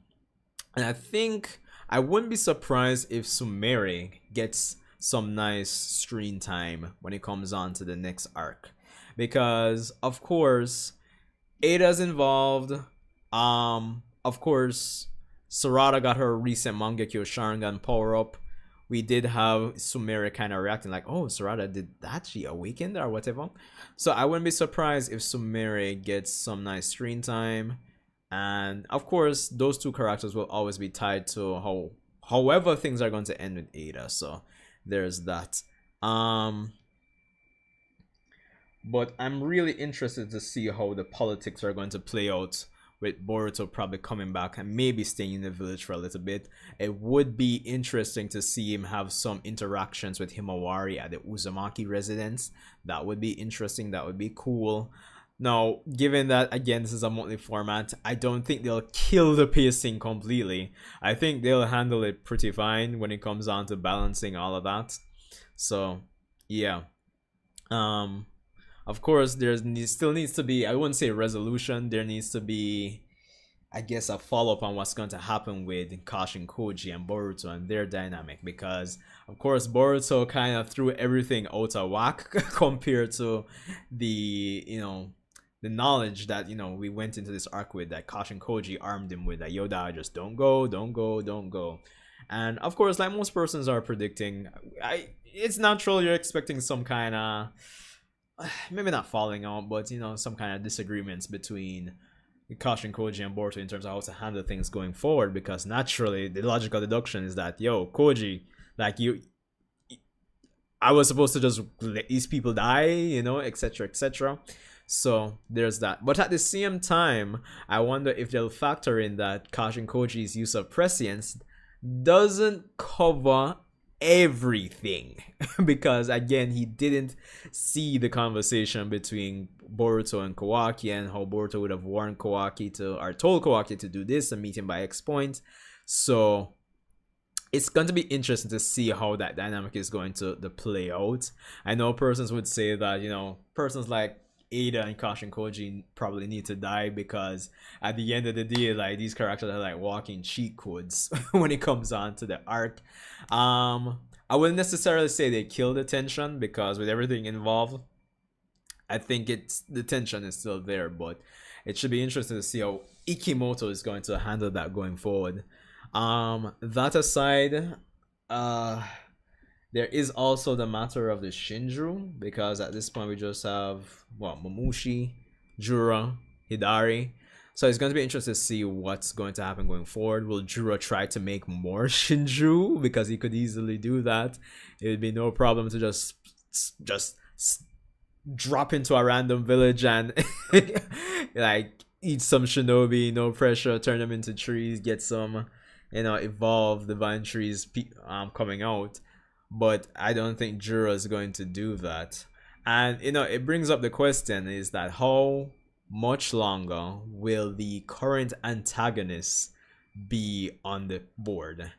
I think I wouldn't be surprised if Sumere gets some nice screen time when it comes on to the next arc, because of course Ada's involved. Of course Sarada got her recent Mangekyo Sharingan power up. We did have Sumere kind of reacting like, oh, Sarada, did that, she awakened or whatever. So I wouldn't be surprised if Sumere gets some nice screen time. And of course, those two characters will always be tied to however things are going to end with Ada. So there's that. But I'm really interested to see how the politics are going to play out, with Boruto probably coming back and maybe staying in the village for a little bit. It would be interesting to see him have some interactions with Himawari at the Uzumaki residence. That would be interesting. That would be cool. Now, given that, again, this is a monthly format, I don't think they'll kill the pacing completely. I think they'll handle it pretty fine when it comes on to balancing all of that. So, yeah. Of course, still needs to be, I wouldn't say resolution, there needs to be, I guess, a follow-up on what's going to happen with Kashin Koji and Boruto and their dynamic, because of course Boruto kind of threw everything out of whack compared to the the knowledge that we went into this arc with, that Kashin Koji armed him with, that Yoda, just don't go. And of course, like most persons are predicting, it's natural you're expecting some kind of maybe not falling out, but some kind of disagreements between Kashin Koji and Boruto in terms of how to handle things going forward, because naturally the logical deduction is that, yo, Koji, like, I was supposed to just let these people die, etc., etc. So there's that. But at the same time, I wonder if they'll factor in that Kashin Koji's use of prescience doesn't cover everything. Because again, he didn't see the conversation between Boruto and Kawaki, and how Boruto would have warned Kawaki to, or told Kawaki to do this and meet him by X point. So it's going to be interesting to see how that dynamic is going to play out. I know persons would say that, persons like Ada and Kashin Koji probably need to die, because at the end of the day, like, these characters are like walking cheat codes when it comes on to the arc. I wouldn't necessarily say they kill the tension, because with everything involved, I think the tension is still there, but it should be interesting to see how Ikemoto is going to handle that going forward. That aside, there is also the matter of the Shinju, because at this point we just have Momoshi, Jura, Hidari. So it's going to be interesting to see what's going to happen going forward. Will Jura try to make more Shinju? Because he could easily do that. It would be no problem to just drop into a random village and like eat some shinobi, no pressure, turn them into trees, get some evolve divine trees coming out. But I don't think Jura is going to do that. And it brings up the question, is that how much longer will the current antagonists be on the board?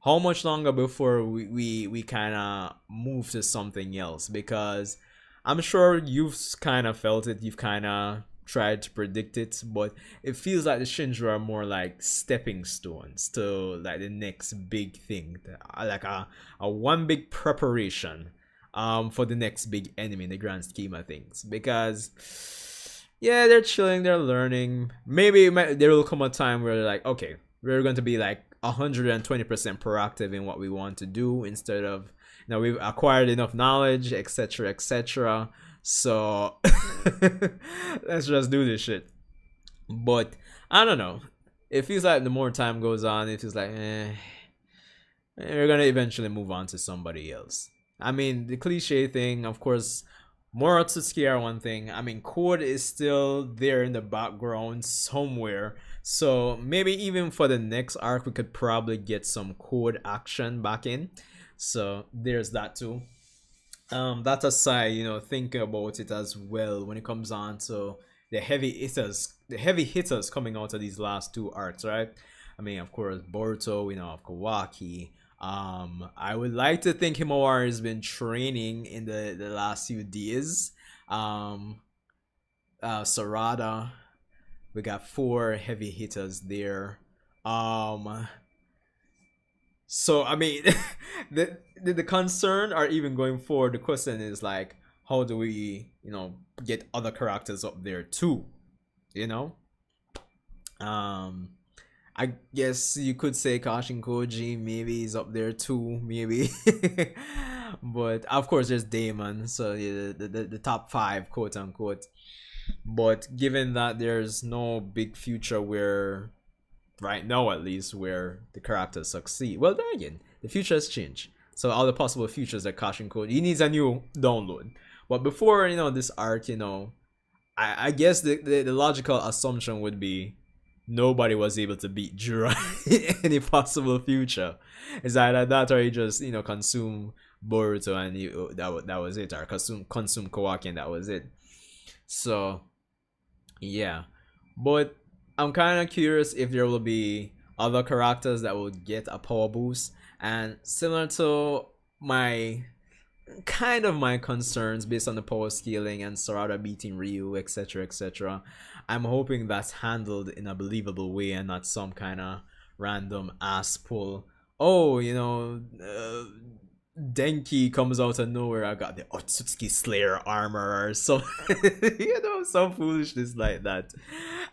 How much longer before we kind of move to something else? Because I'm sure you've kind of felt it, you've kind of tried to predict it, but it feels like the Shinju are more like stepping stones to like the next big thing, like a one big preparation for the next big enemy in the grand scheme of things. Because yeah, they're chilling, they're learning. Maybe there will come a time where they're like, okay, we're going to be like 120% proactive in what we want to do, instead of we've acquired enough knowledge, etc., etc. So let's just do this shit. But I don't know. It feels like the more time goes on, it feels like we're gonna eventually move on to somebody else. I mean, the cliche thing, of course, Moratsuki are one thing. I mean, Code is still there in the background somewhere. So maybe even for the next arc, we could probably get some Code action back in. So there's that too. That aside, thinking about it as well when it comes on to the heavy hitters coming out of these last two arcs, right? I mean, of course, Boruto, we know of Kawaki. I would like to think Himawari has been training in the last few days. Sarada, we got 4 heavy hitters there. So I mean, the concern, or even going forward, the question is like, how do we get other characters up there too? I guess you could say Kashin Koji maybe is up there too, maybe. But of course there's Damon, so the top 5, quote unquote. But given that there's no big future where, right now at least, where the characters succeed, well, then again, the future has changed. So all the possible futures that Kashin Koji, he needs a new download. But before this arc, I guess the logical assumption would be nobody was able to beat Jura in any possible future. It's either that, or he just consume Boruto and that was it, or consume Kawaki and that was it. So yeah, but I'm kind of curious if there will be other characters that will get a power boost, and similar to my concerns based on the power scaling and Sarada beating Ryu, etc., etc. I'm hoping that's handled in a believable way and not some kind of random ass pull. Oh, Denki comes out of nowhere, I got the Otsutsuki Slayer armor or some some foolishness like that.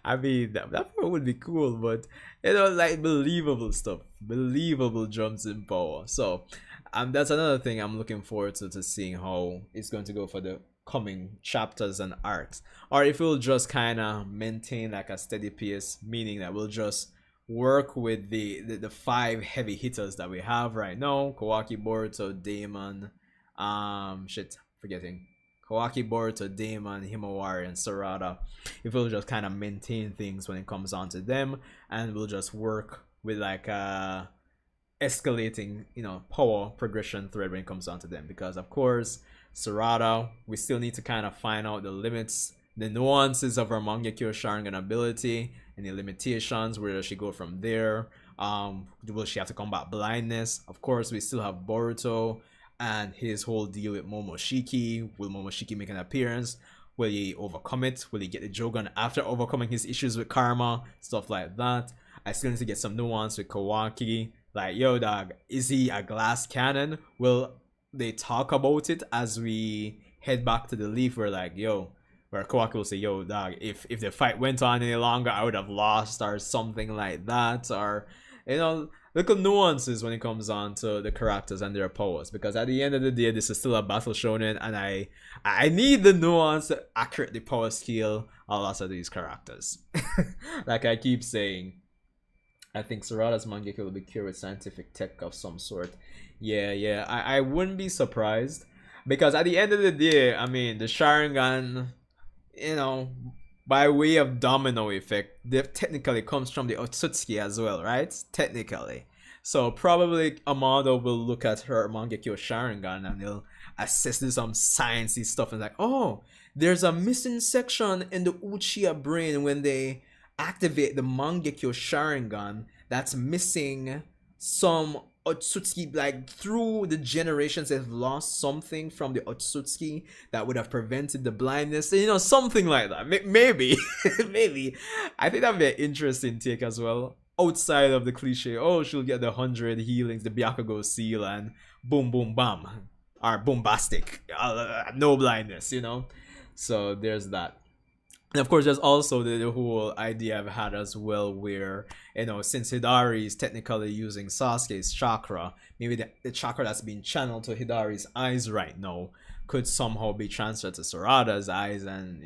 I mean, that would be cool, but like believable stuff, believable jumps in power. So That's another thing I'm looking forward to seeing how it's going to go for the coming chapters and arcs, or if we'll just kind of maintain like a steady pace, meaning that we'll just work with the five heavy hitters that we have right now: Kawaki, Boruto, Daemon, shit, forgetting. Kawaki, Boruto, Daemon, Himawari, and Sarada. If we'll just kind of maintain things when it comes on to them, and we'll just work with like escalating, power progression thread when it comes down to them. Because of course, Sarada, we still need to kind of find out the limits, the nuances of her Mangekyo Sharingan ability, and the limitations. Where does she go from there? Will she have to combat blindness? Of course, we still have Boruto and his whole deal with Momoshiki. Will Momoshiki make an appearance? Will he overcome it? Will he get the Jogan after overcoming his issues with karma? Stuff like that. I still need to get some nuance with Kawaki. Like, yo, dog, is he a glass cannon? Will they talk about it as we head back to the leaf? Where like, yo, where Kawaki will say, yo, dog, if the fight went on any longer, I would have lost, or something like that. Or, little nuances when it comes on to the characters and their powers. Because at the end of the day, this is still a battle shonen, and I need the nuance to accurately power scale a lot of these characters. Like I keep saying, I think Sarada's Mangekyo will be cured with scientific tech of some sort. Yeah, I wouldn't be surprised. Because at the end of the day, I mean, the Sharingan, by way of domino effect, technically comes from the Otsutsuki as well, right? Technically. So probably Amado will look at her Mangekyo Sharingan and he'll assess some sciencey stuff and like, oh, there's a missing section in the Uchiha brain when they activate the Mangekyo Sharingan that's missing some Otsutsuki, like through the generations they've lost something from the Otsutsuki that would have prevented the blindness, something like that. Maybe maybe I think that'd be an interesting take as well, outside of the cliche, oh, she'll get the 100 healings, the Byakugo seal, and boom boom bam, or bombastic, no blindness, so there's that. And of course, there's also the whole idea I've had as well, where, since Hidari is technically using Sasuke's chakra, maybe the chakra that's being channeled to Hidari's eyes right now could somehow be transferred to Sarada's eyes, and,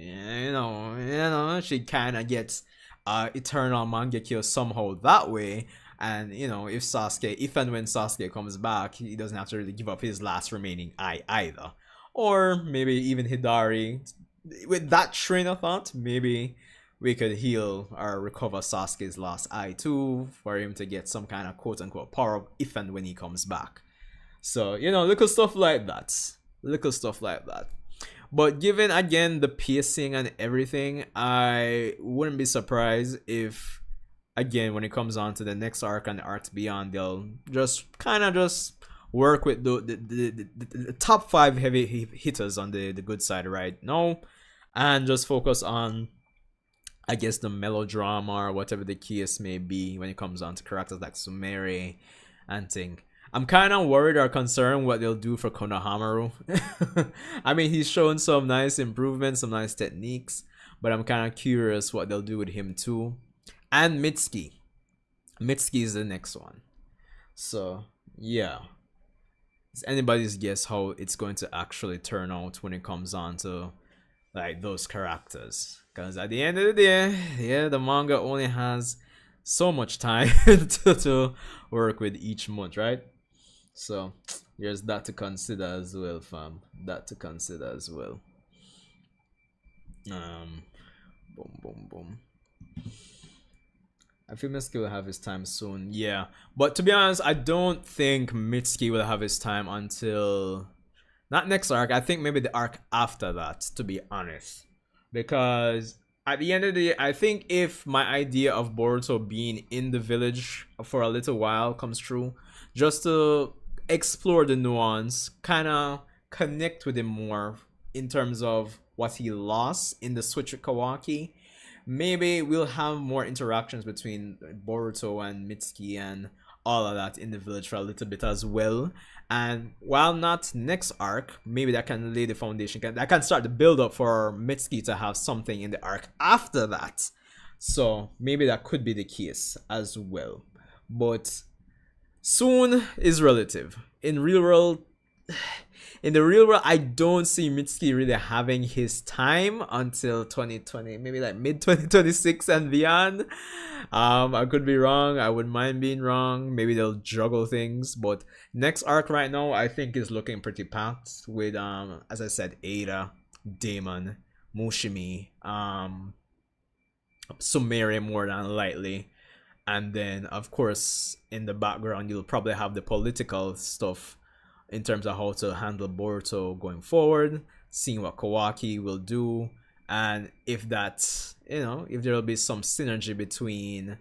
she kind of gets eternal Mangekyo somehow that way. And, if and when Sasuke comes back, he doesn't have to really give up his last remaining eye either. Or maybe even Hidari, with that train of thought, maybe we could heal or recover Sasuke's lost eye too, for him to get some kind of quote-unquote power up if and when he comes back. So, little stuff like that. But given, again, the pacing and everything, I wouldn't be surprised if, again, when it comes on to the next arc and the arcs beyond, they'll just work with the top 5 heavy hitters on the good side right now, and just focus on, I guess, the melodrama or whatever the case may be when it comes on to characters like Sumire and thing. I'm kind of worried or concerned what they'll do for Konohamaru. I mean, he's shown some nice improvements, some nice techniques, but I'm kind of curious what they'll do with him too. And Mitsuki is the next one. So yeah, it's anybody's guess how it's going to actually turn out when it comes on to like those characters, because at the end of the day, yeah, the manga only has so much time to work with each month, right? So there's that to consider as well, fam. That to consider as well. Boom. I feel Mitsuki will have his time soon. Yeah, but to be honest, I don't think Mitsuki will have his time until not next arc. I think maybe the arc after that, to be honest. Because at the end of the day, I think if my idea of Boruto being in the village for a little while comes true, just to explore the nuance, kind of connect with him more in terms of what he lost in the switch with Kawaki, maybe we'll have more interactions between Boruto and Mitsuki and all of that in the village for a little bit as well. And while not next arc, maybe that can lay the foundation, that can start the build up for Mitsuki to have something in the arc after that. So maybe that could be the case as well. But Soon is relative. In real world, in the real world, I don't see Mitsuki really having his time until 2020, maybe like mid 2026 and beyond. I could be wrong. I wouldn't mind being wrong. Maybe they'll juggle things, but next arc right now, I think is looking pretty packed with as I said, Ada, Damon, Mushimi, Sumire more than likely. And then, of course, in the background, you'll probably have the political stuff in terms of how to handle Boruto going forward, seeing what Kawaki will do, and if that's, if there will be some synergy between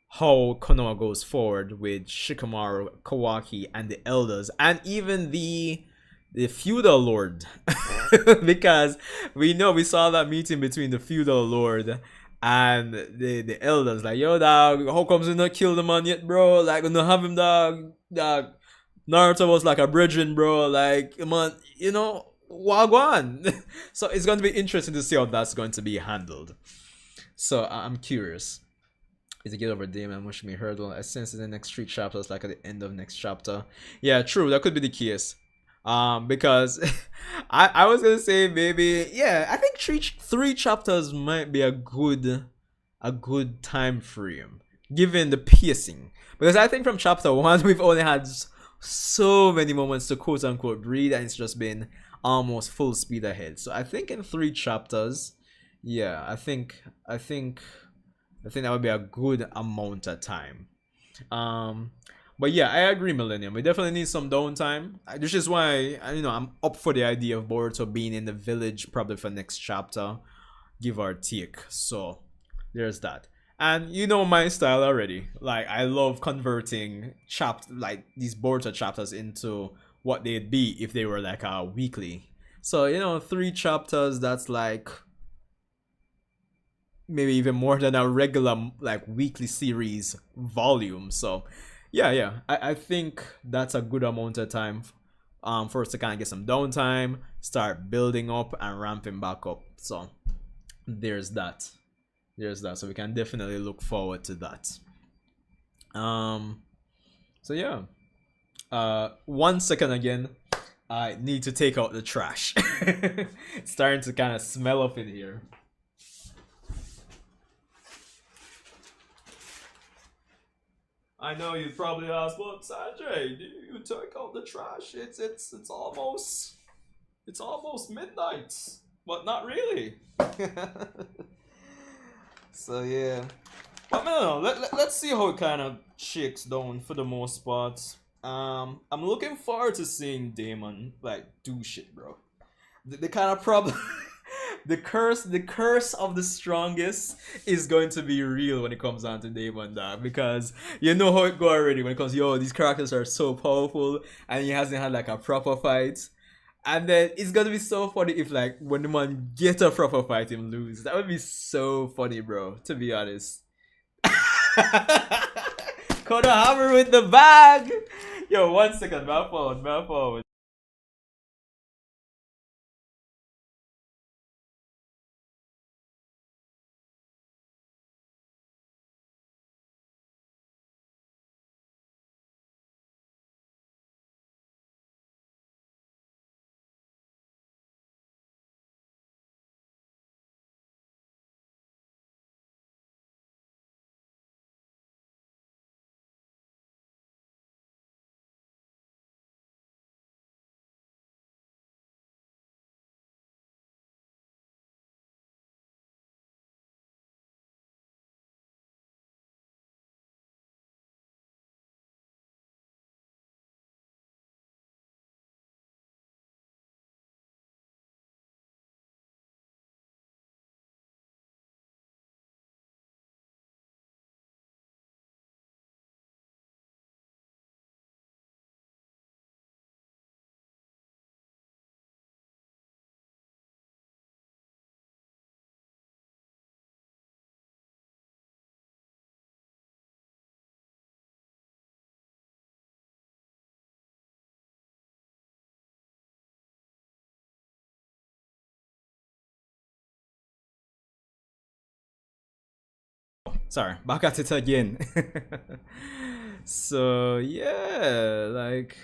how Konoha goes forward with Shikamaru, Kawaki, and the elders, and even the feudal lord, because we saw that meeting between the feudal lord and the elders, like, yo dog, how comes you not kill the man yet, bro? Like, we not have him, dog. Naruto was like a brethren, bro. Like, man, wagwan. So it's going to be interesting to see how that's going to be handled. So I'm curious. Is it get over Damon and Mushimi hurdle? I sense in the next 3 chapters, like at the end of next chapter. Yeah, true. That could be the case. Because I was gonna say maybe, yeah, I think three chapters might be a good time frame given the pacing, because I think from chapter 1 we've only had so many moments to quote unquote breathe, and it's just been almost full speed ahead. So I think in 3 chapters, yeah, I think that would be a good amount of time. But yeah, I agree, Millennium. We definitely need some downtime. This is why I'm up for the idea of Boruto being in the village probably for next chapter, give or take. So there's that. And you know my style already. Like, I love converting like these Boruto chapters into what they'd be if they were like a weekly. So 3 chapters, that's like maybe even more than a regular like weekly series volume. So yeah, I think that's a good amount of time for us to kind of get some downtime, start building up and ramping back up. So there's that. So we can definitely look forward to that. So yeah, 1 second again, I need to take out the trash. It's starting to kind of smell up in here. I know you'd probably ask, "Well, Sanjay, do you take out the trash? It's almost midnight, but not really." So yeah, but no. Let's see how it kind of shakes down for the most part. I'm looking forward to seeing Damon like do shit, bro. The kind of problem. The curse of the strongest is going to be real when it comes down to Damon, dog, because you know how it go already when it comes, yo, these characters are so powerful and he hasn't had like a proper fight. And then it's gonna be so funny if like when the man get a proper fight him lose. That would be so funny, bro, to be honest. Konohamaru with the bag. Yo, 1 second, my phone. Sorry, back at it again. So yeah, like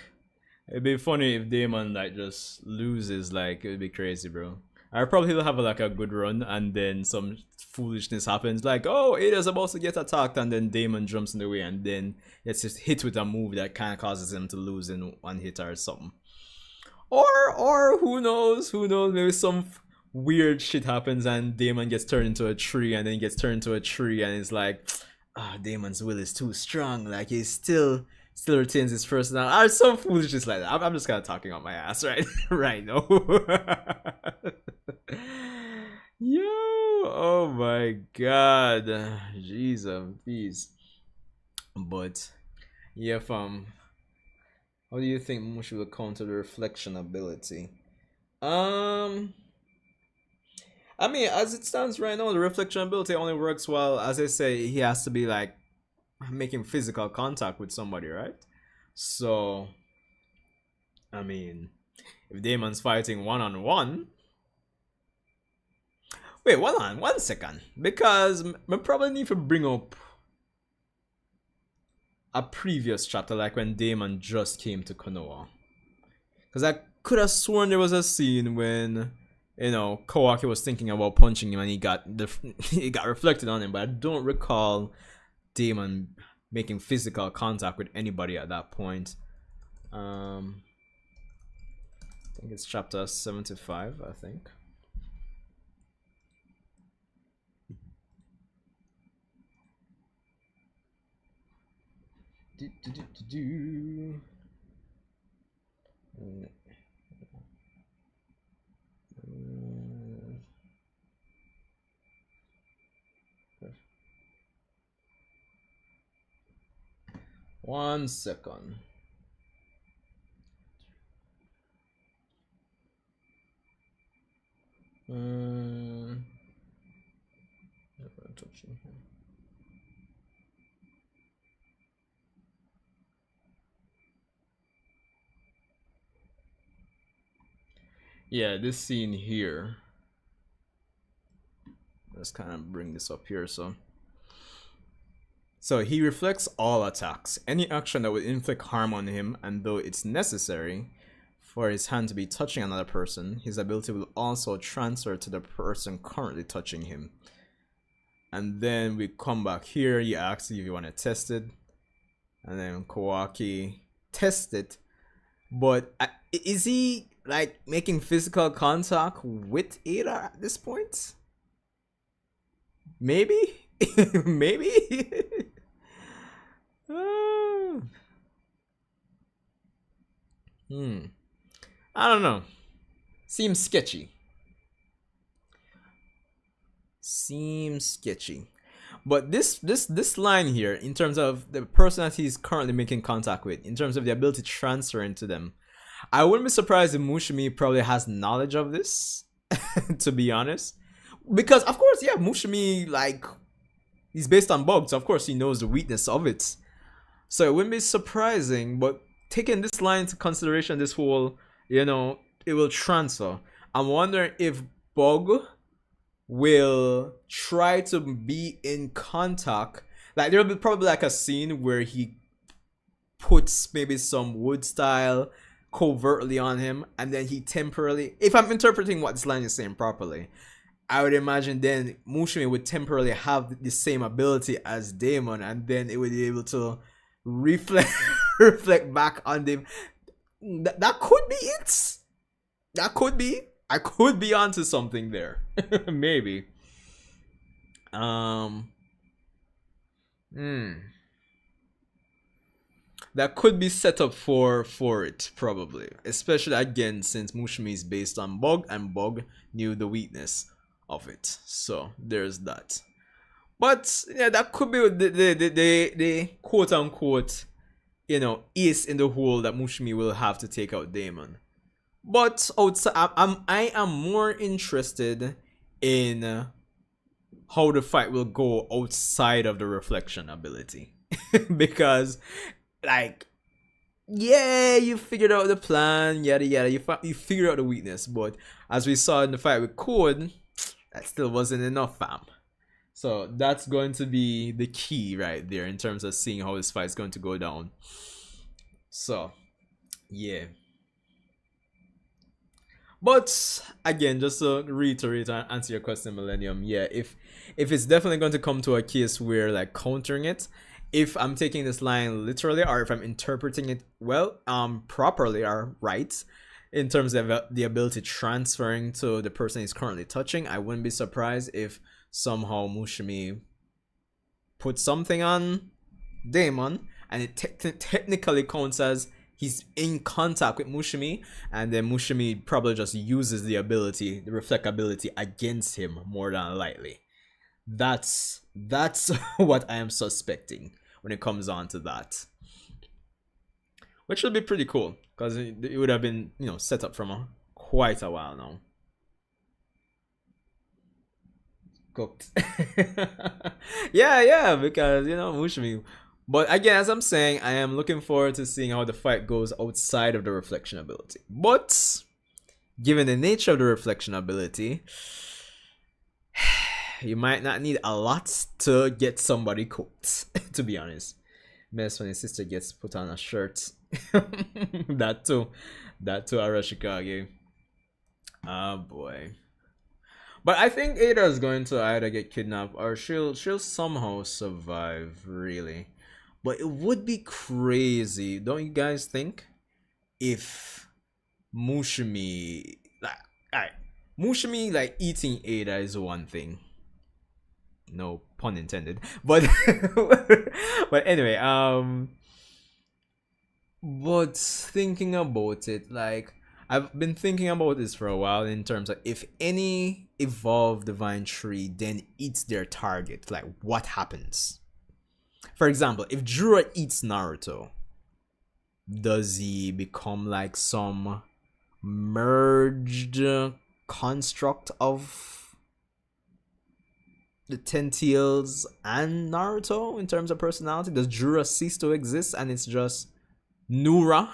it'd be funny if Damon like just loses. Like it'd be crazy, bro. I probably will have like a good run, and then some foolishness happens. Like, oh, Ada's about to get attacked, and then Damon jumps in the way, and then it's just hit with a move that kind of causes him to lose in one hit or something. Or who knows? Who knows? Maybe some weird shit happens, and Damon gets turned into a tree, and then he gets turned into a tree, and it's like, ah, Damon's will is too strong. Like he still retains his personality. Or some foolishness like that. I'm just kind of talking on my ass right right now. Yo, oh my god, jeez, please. But yeah, fam. How do you think Mushi will counter the reflection ability? Um, I mean, as it stands right now, the reflection ability only works well, as I say, he has to be like making physical contact with somebody, right? So, I mean, if Damon's fighting one on one, wait, hold on, 1 second, because I probably need to bring up a previous chapter, like when Damon just came to Konoha, because I could have sworn there was a scene when Kawaki was thinking about punching him and he got he got reflected on him, but I don't recall Damon making physical contact with anybody at that point. I think it's chapter 75, I think. One second. Touching him. Yeah, this scene here. Let's kind of bring this up here. So he reflects all attacks, any action that would inflict harm on him, and though it's necessary for his hand to be touching another person, his ability will also transfer to the person currently touching him. And then we come back here, he asks if you want to test it, and then Kawaki tests it. But is he like making physical contact with Ada at this point? Maybe? Maybe? I don't know. Seems sketchy. But this line here, in terms of the person that he's currently making contact with, in terms of the ability to transfer into them, I wouldn't be surprised if Mushimi probably has knowledge of this, to be honest. Because of course, yeah, Mushimi, like, he's based on bugs, so of course he knows the weakness of it. So it wouldn't be surprising, but taking this line into consideration, this whole, it will transfer. I'm wondering if Bug will try to be in contact. Like, there'll be probably like a scene where he puts maybe some wood style covertly on him, and then he temporarily, if I'm interpreting what this line is saying properly, I would imagine then Mushimi would temporarily have the same ability as Damon, and then it would be able to reflect back on them. That could be it. That could be. I could be onto something there. Maybe. That could be set up for it, probably. Especially again, since Mushimi is based on Bug, and Bug knew the weakness of it. So there's that. But yeah, that could be the quote unquote, ace in the hole that Mushimi will have to take out Damon. But outside, I am more interested in how the fight will go outside of the reflection ability. Because, like, yeah, you figured out the plan, yada yada, you figured out the weakness, but as we saw in the fight with Code, that still wasn't enough, fam. So that's going to be the key right there in terms of seeing how this fight is going to go down. So yeah. But again, just to reiterate and answer your question, Millennium, yeah, if it's definitely going to come to a case where like countering it, if I'm taking this line literally or if I'm interpreting it well, properly or right, in terms of the ability transferring to the person he's currently touching, I wouldn't be surprised if somehow Mushimi put something on Daemon and it technically counts as he's in contact with Mushimi, and then Mushimi probably just uses the ability, the reflect ability, against him more than likely. That's what I am suspecting when it comes on to that, which would be pretty cool because it would have been set up from quite a while now. Cooked. Yeah, because Mushimi. But again, as I'm saying, I am looking forward to seeing how the fight goes outside of the reflection ability. But given the nature of the reflection ability, you might not need a lot to get somebody cooked, to be honest. Mess when his sister gets put on a shirt. That too. That too, Arashikage. Oh boy. But I think Ada is going to either get kidnapped or she'll somehow survive, really. But it would be crazy, don't you guys think? If Mushimi like alright. Mushimi like eating Ada is one thing. No pun intended. But but anyway, but thinking about it, like I've been thinking about this for a while in terms of if any evolved divine tree then eats their target, like what happens? For example, if Jura eats Naruto, does he become like some merged construct of the Ten Tails and Naruto in terms of personality? Does Jura cease to exist and it's just Nura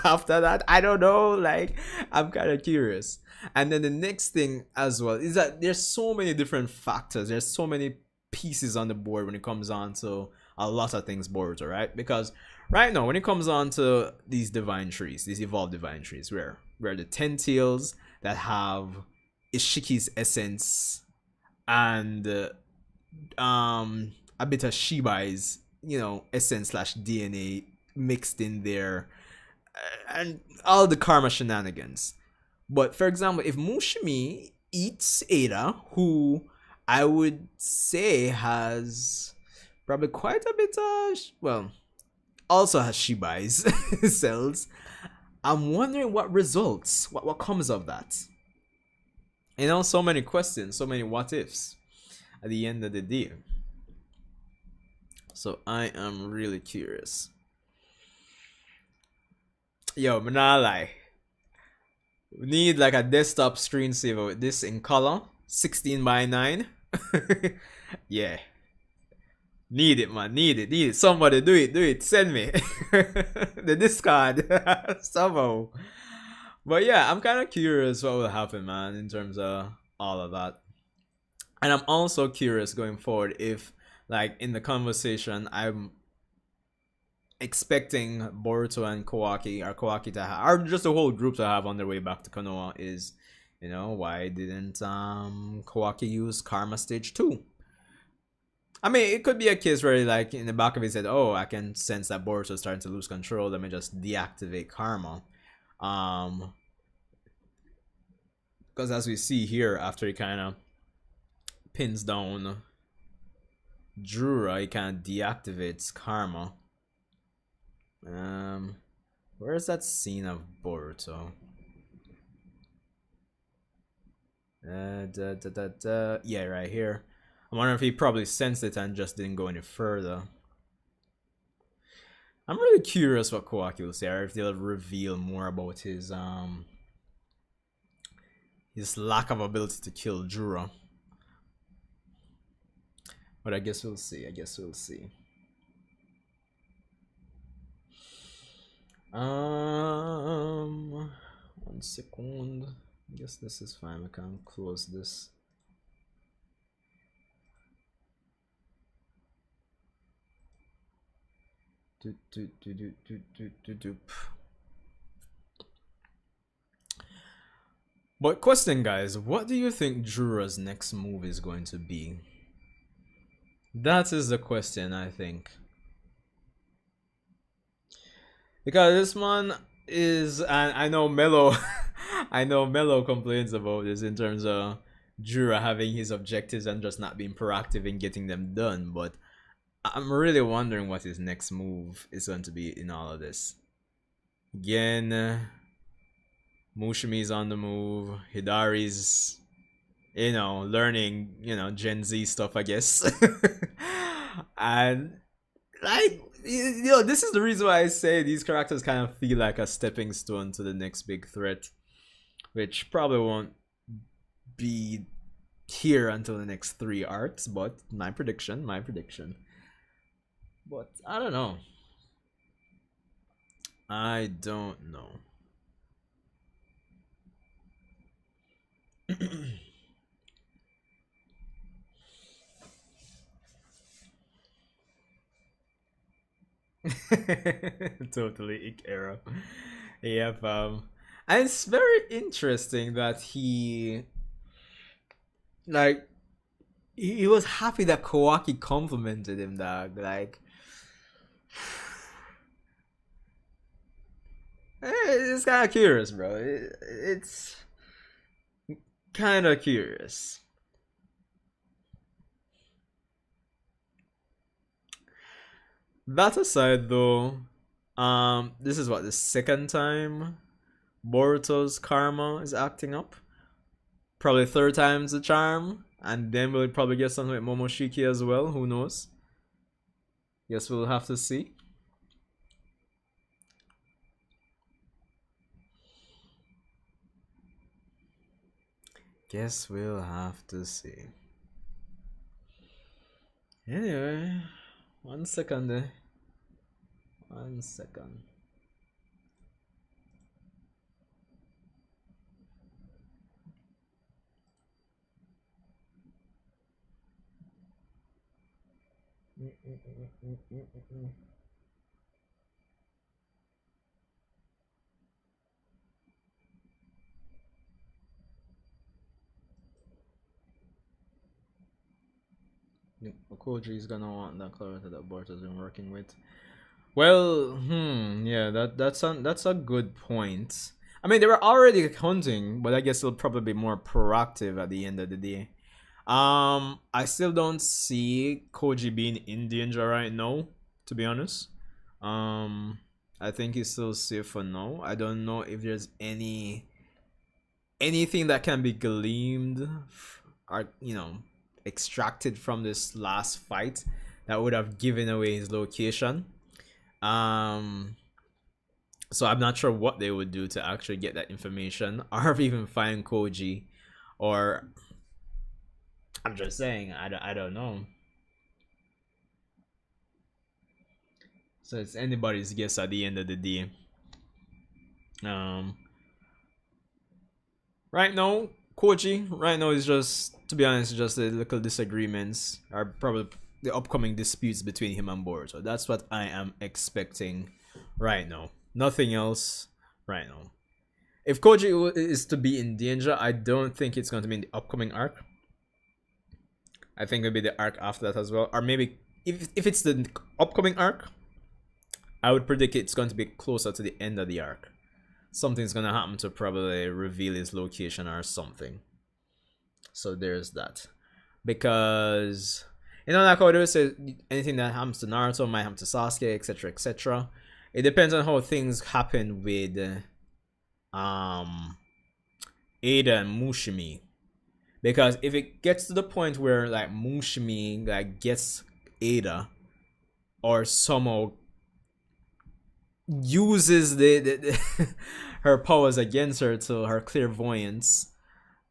after that? I don't know. Like, I'm kind of curious. And then the next thing as well is that there's so many different factors. There's so many pieces on the board when it comes on to a lot of things Boruto, right? Because right now, when it comes on to these divine trees, these evolved divine trees, where the Ten Tails that have Ishiki's essence and a bit of Shibai's essence slash DNA mixed in there, and all the karma shenanigans. But for example, if Mushimi eats Ada, who I would say has probably quite a bit of, well, also has Shibai's cells, I'm wondering what results, what comes of that. So many questions, so many what ifs at the end of the day. So I am really curious. Yo, I'm not lie. We need like a desktop screensaver with this in color, 16 by 9. Yeah. Need it, man. Need it. Somebody do it. Send me the Discord somehow. But yeah, I'm kind of curious what will happen, man, in terms of all of that. And I'm also curious going forward if, like, in the conversation, I'm expecting Boruto and Kawaki to have, or just the whole group to have on their way back to Konoha is, why didn't Kawaki use Karma Stage 2? I mean, it could be a case where, like, in the back of his head, oh, I can sense that Boruto is starting to lose control. Let me just deactivate Karma. Because as we see here, after he kind of pins down Drura, he kind of deactivates Karma. Where is that scene of Boruto? Yeah, right here. I'm wondering if he probably sensed it and just didn't go any further. I'm really curious what Kawaki will say, or if they'll reveal more about his lack of ability to kill Jura. But I guess we'll see. One second. I guess this is fine. I can close this. But question, guys, what do you think Jura's next move is going to be? That is the question, I think. Because this man is, and I know Mello, I know Mello complains about this in terms of Jura having his objectives and just not being proactive in getting them done. But I'm really wondering what his next move is going to be in all of this. Again, Mushimi's on the move. Hidari's, learning, Gen Z stuff, I guess. And like, this is the reason why I say these characters kind of feel like a stepping stone to the next big threat, which probably won't be here until the next 3 arcs, but my prediction. But I don't know. I don't know. Totally Ick era. Yep. And it's very interesting that he was happy that Kawaki complimented him, dog. Like, it's kind of curious, bro. It's kind of curious. That aside, though, this is what the second time Boruto's karma is acting up. Probably third time's the charm, and then we'll probably get something with Momoshiki as well. Who knows? Guess we'll have to see. Guess we'll have to see. Anyway, 1 second there. 1 second. Koji is gonna want that clarity that Bart has been working with. Well, yeah, that's a good point. I mean, they were already hunting, but I guess they'll probably be more proactive at the end of the day. I still don't see Koji being in danger right now, to be honest. I think he's still safe for now. I don't know if there's anything that can be gleaned or extracted from this last fight that would have given away his location. So I'm not sure what they would do to actually get that information or even find Koji, or I'm just saying, I don't know. So it's anybody's guess at the end of the day. Right now, Koji, right now is just, to be honest, just the little disagreements are probably the upcoming disputes between him and Boruto. That's what I am expecting right now. Nothing else right now. If Koji is to be in danger, I don't think it's going to be in the upcoming arc. I think it'll be the arc after that as well. Or maybe if it's the upcoming arc, I would predict it's going to be closer to the end of the arc. Something's going to happen to probably reveal his location or something. So there's that. Because, like how they say, anything that happens to Naruto might happen to Sasuke, etc., etc. It depends on how things happen with Ada and Mushimi. Because if it gets to the point where like Mushimi gets Ada, or somehow uses the her powers against her to her clairvoyance,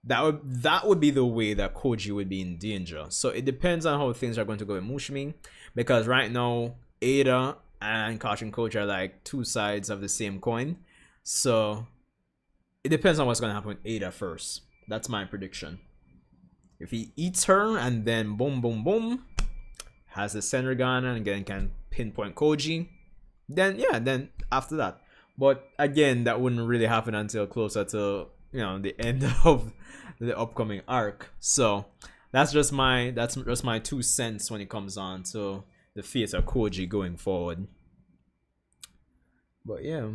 that would be the way that Koji would be in danger. So it depends on how things are going to go with Mushimi, because right now Ada and Kashin Koji are like two sides of the same coin. So it depends on what's going to happen with Ada first. That's my prediction. If he eats her and then boom boom boom has the Senrigan and again can pinpoint Koji, then yeah, then after that. But again, that wouldn't really happen until closer to the end of the upcoming arc. So that's just my 2 cents when it comes on to the fate of Koji going forward. But yeah,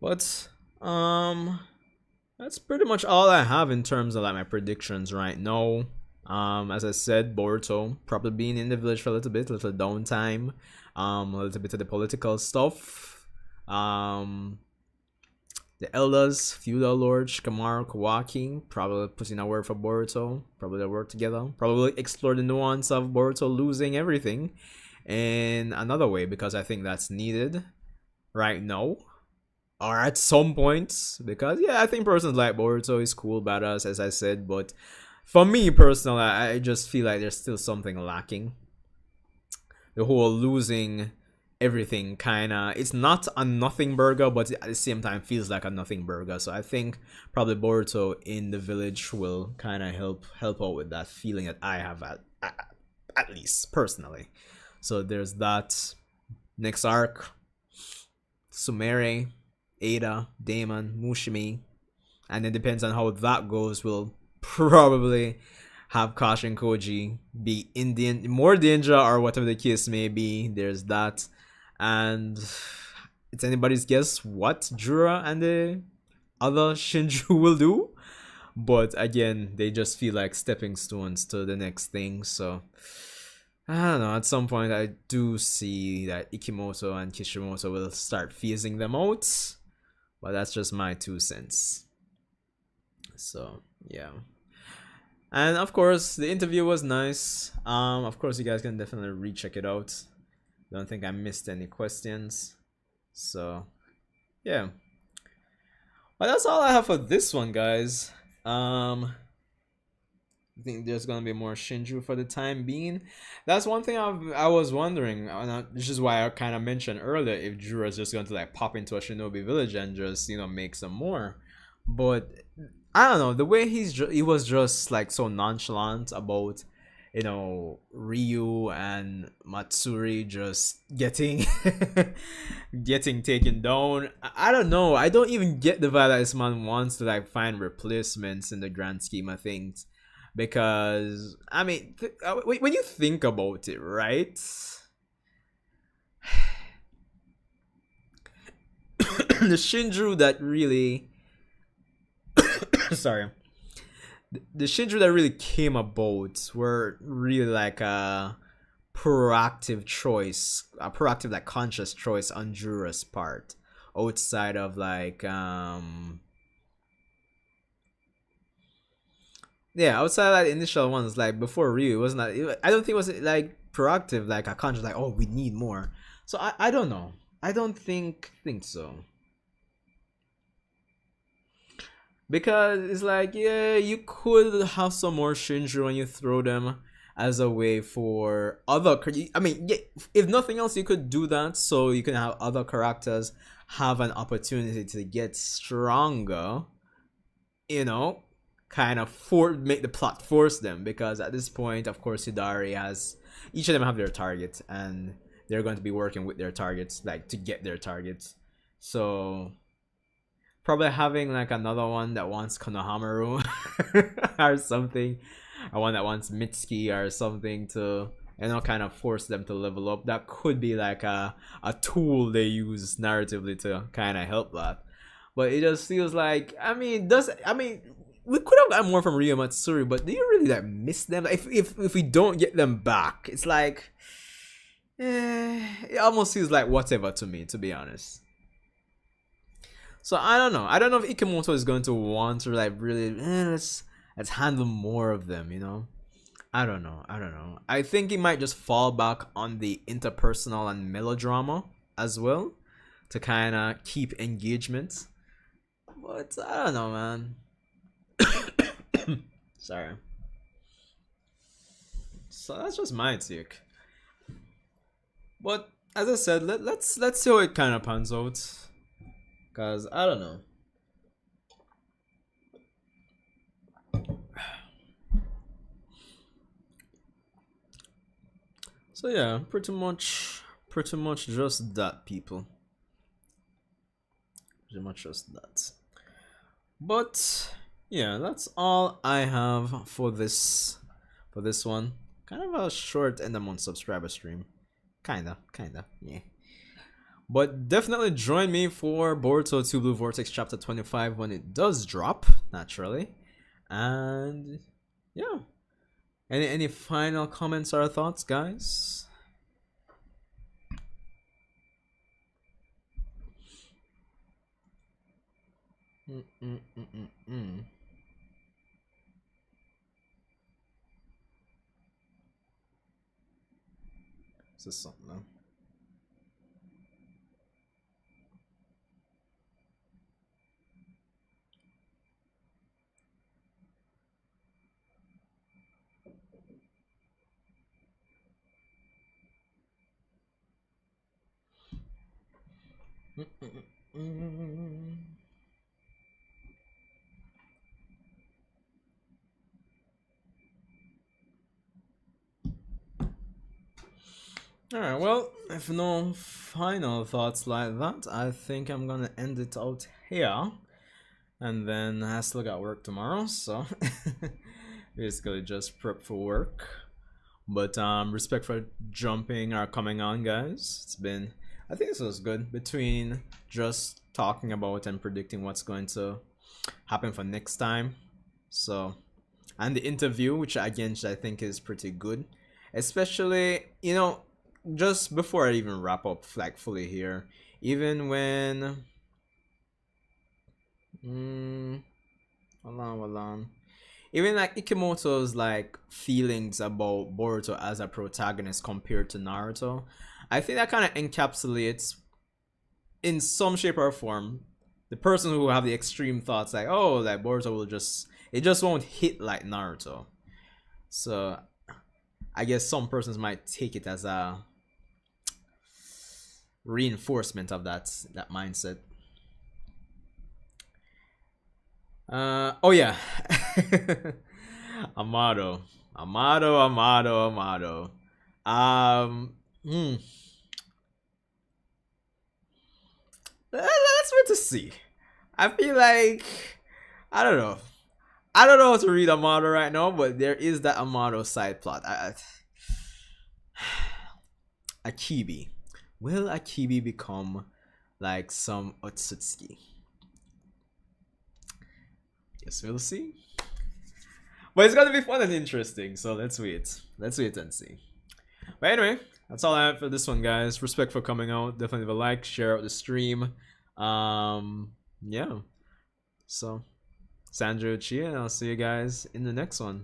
but that's pretty much all I have in terms of like my predictions right now. As I said, Boruto probably being in the village for a little downtime, a little bit of the political stuff. The elders, feudal lord Shikamaru Kawaki, probably putting a word for Boruto. Probably they'll work together. Probably explore the nuance of Boruto losing everything in another way because I think that's needed right now or at some point because yeah, I think persons like Boruto is cool, badass as I said, but for me personally, I just feel like there's still something lacking. The whole losing everything kind of, it's not a nothing burger, but at the same time feels like a nothing burger. So I think probably Boruto in the village will kind of help out with that feeling that I have at least personally. So there's that. Next arc, Sumere, Ada, Damon, Mushimi, and it depends on how that goes. We'll probably have Kosh and Koji be in more danger or whatever the case may be. There's that, and it's anybody's guess what Jura and the other Shinju will do. But again, they just feel like stepping stones to the next thing. So I don't know. At some point, I do see that Ikemoto and Kishimoto will start phasing them out. But that's just my 2 cents. So yeah. And of course, the interview was nice. Of course, you guys can definitely recheck it out. Don't think I missed any questions. So yeah. Well, that's all I have for this one, guys. I think there's gonna be more Shinju for the time being. That's one thing I was wondering, which is why I kind of mentioned earlier if Jura's just going to like pop into a Shinobi village and just make some more. But I don't know, the way he was just like so nonchalant about Ryu and Matsuri just getting getting taken down. I don't know. I don't even get the vibe that this man wants to like find replacements in the grand scheme of things. Because I mean, when you think about it, right? The Shinju that really, sorry, the Shinju that really came about were really like a proactive choice, a proactive like conscious choice on Jura's part, outside of like yeah, outside of that initial ones, like before Ryu, it wasn't. I don't think it was like proactive, like a conscious, like oh we need more. So I don't know. I don't think so. Because it's like yeah, you could have some more Shinju when you throw them as a way for other. I mean, yeah, if nothing else, you could do that so you can have other characters have an opportunity to get stronger. You know, kind of make the plot force them because at this point of course Hidari has each of them have their target and they're going to be working with their targets like to get their targets, so probably having like another one that wants Konohamaru or something, or one that wants Mitsuki or something to kind of force them to level up. That could be like a tool they use narratively to kind of help that. But it just feels like we could have gotten more from Ryo Matsuri, but do you really like miss them? Like, if we don't get them back, it's like it almost feels like whatever to me, to be honest. So I don't know. I don't know if Ikemoto is going to want to like really let's handle more of them, I don't know. I think he might just fall back on the interpersonal and melodrama as well to kind of keep engagement. But I don't know, man. Sorry. So that's just my take. But as I said, let's see how it kind of pans out. Cause I don't know. So yeah, pretty much just that, people. Pretty much just that. But yeah, that's all I have for this one. Kind of a short end of month subscriber stream. Kinda, yeah. But definitely join me for Boruto 2 Blue Vortex Chapter 25 when it does drop, naturally. And yeah. Any final comments or thoughts, guys? Is this something though? Alright, well, if no final thoughts like that, I think I'm gonna end it out here. And then I still got work tomorrow, so basically just prep for work. But respect for jumping or coming on, guys. It's been, I think this was good, between just talking about and predicting what's going to happen for next time. So, and the interview, which again I think is pretty good, especially, you know, just before I even wrap up like fully here, even when hold on, even like Ikemoto's like feelings about Boruto as a protagonist compared to Naruto, I think that kind of encapsulates in some shape or form the person who have the extreme thoughts like, oh, like Boruto will just, it just won't hit like Naruto. So I guess some persons might take it as a reinforcement of that mindset. Oh yeah. Amado. Let's wait to see. I feel like I don't know. I don't know how to read Amado right now, but there is that Amado side plot. Akibi. Will Akibi become like some Otsutsuki? Guess we'll see. But it's gonna be fun and interesting, so let's wait. Let's wait and see. But anyway, that's all I have for this one, guys. Respect for coming out. Definitely leave a like, share out the stream. Yeah. So, Sandro Chia, and I'll see you guys in the next one.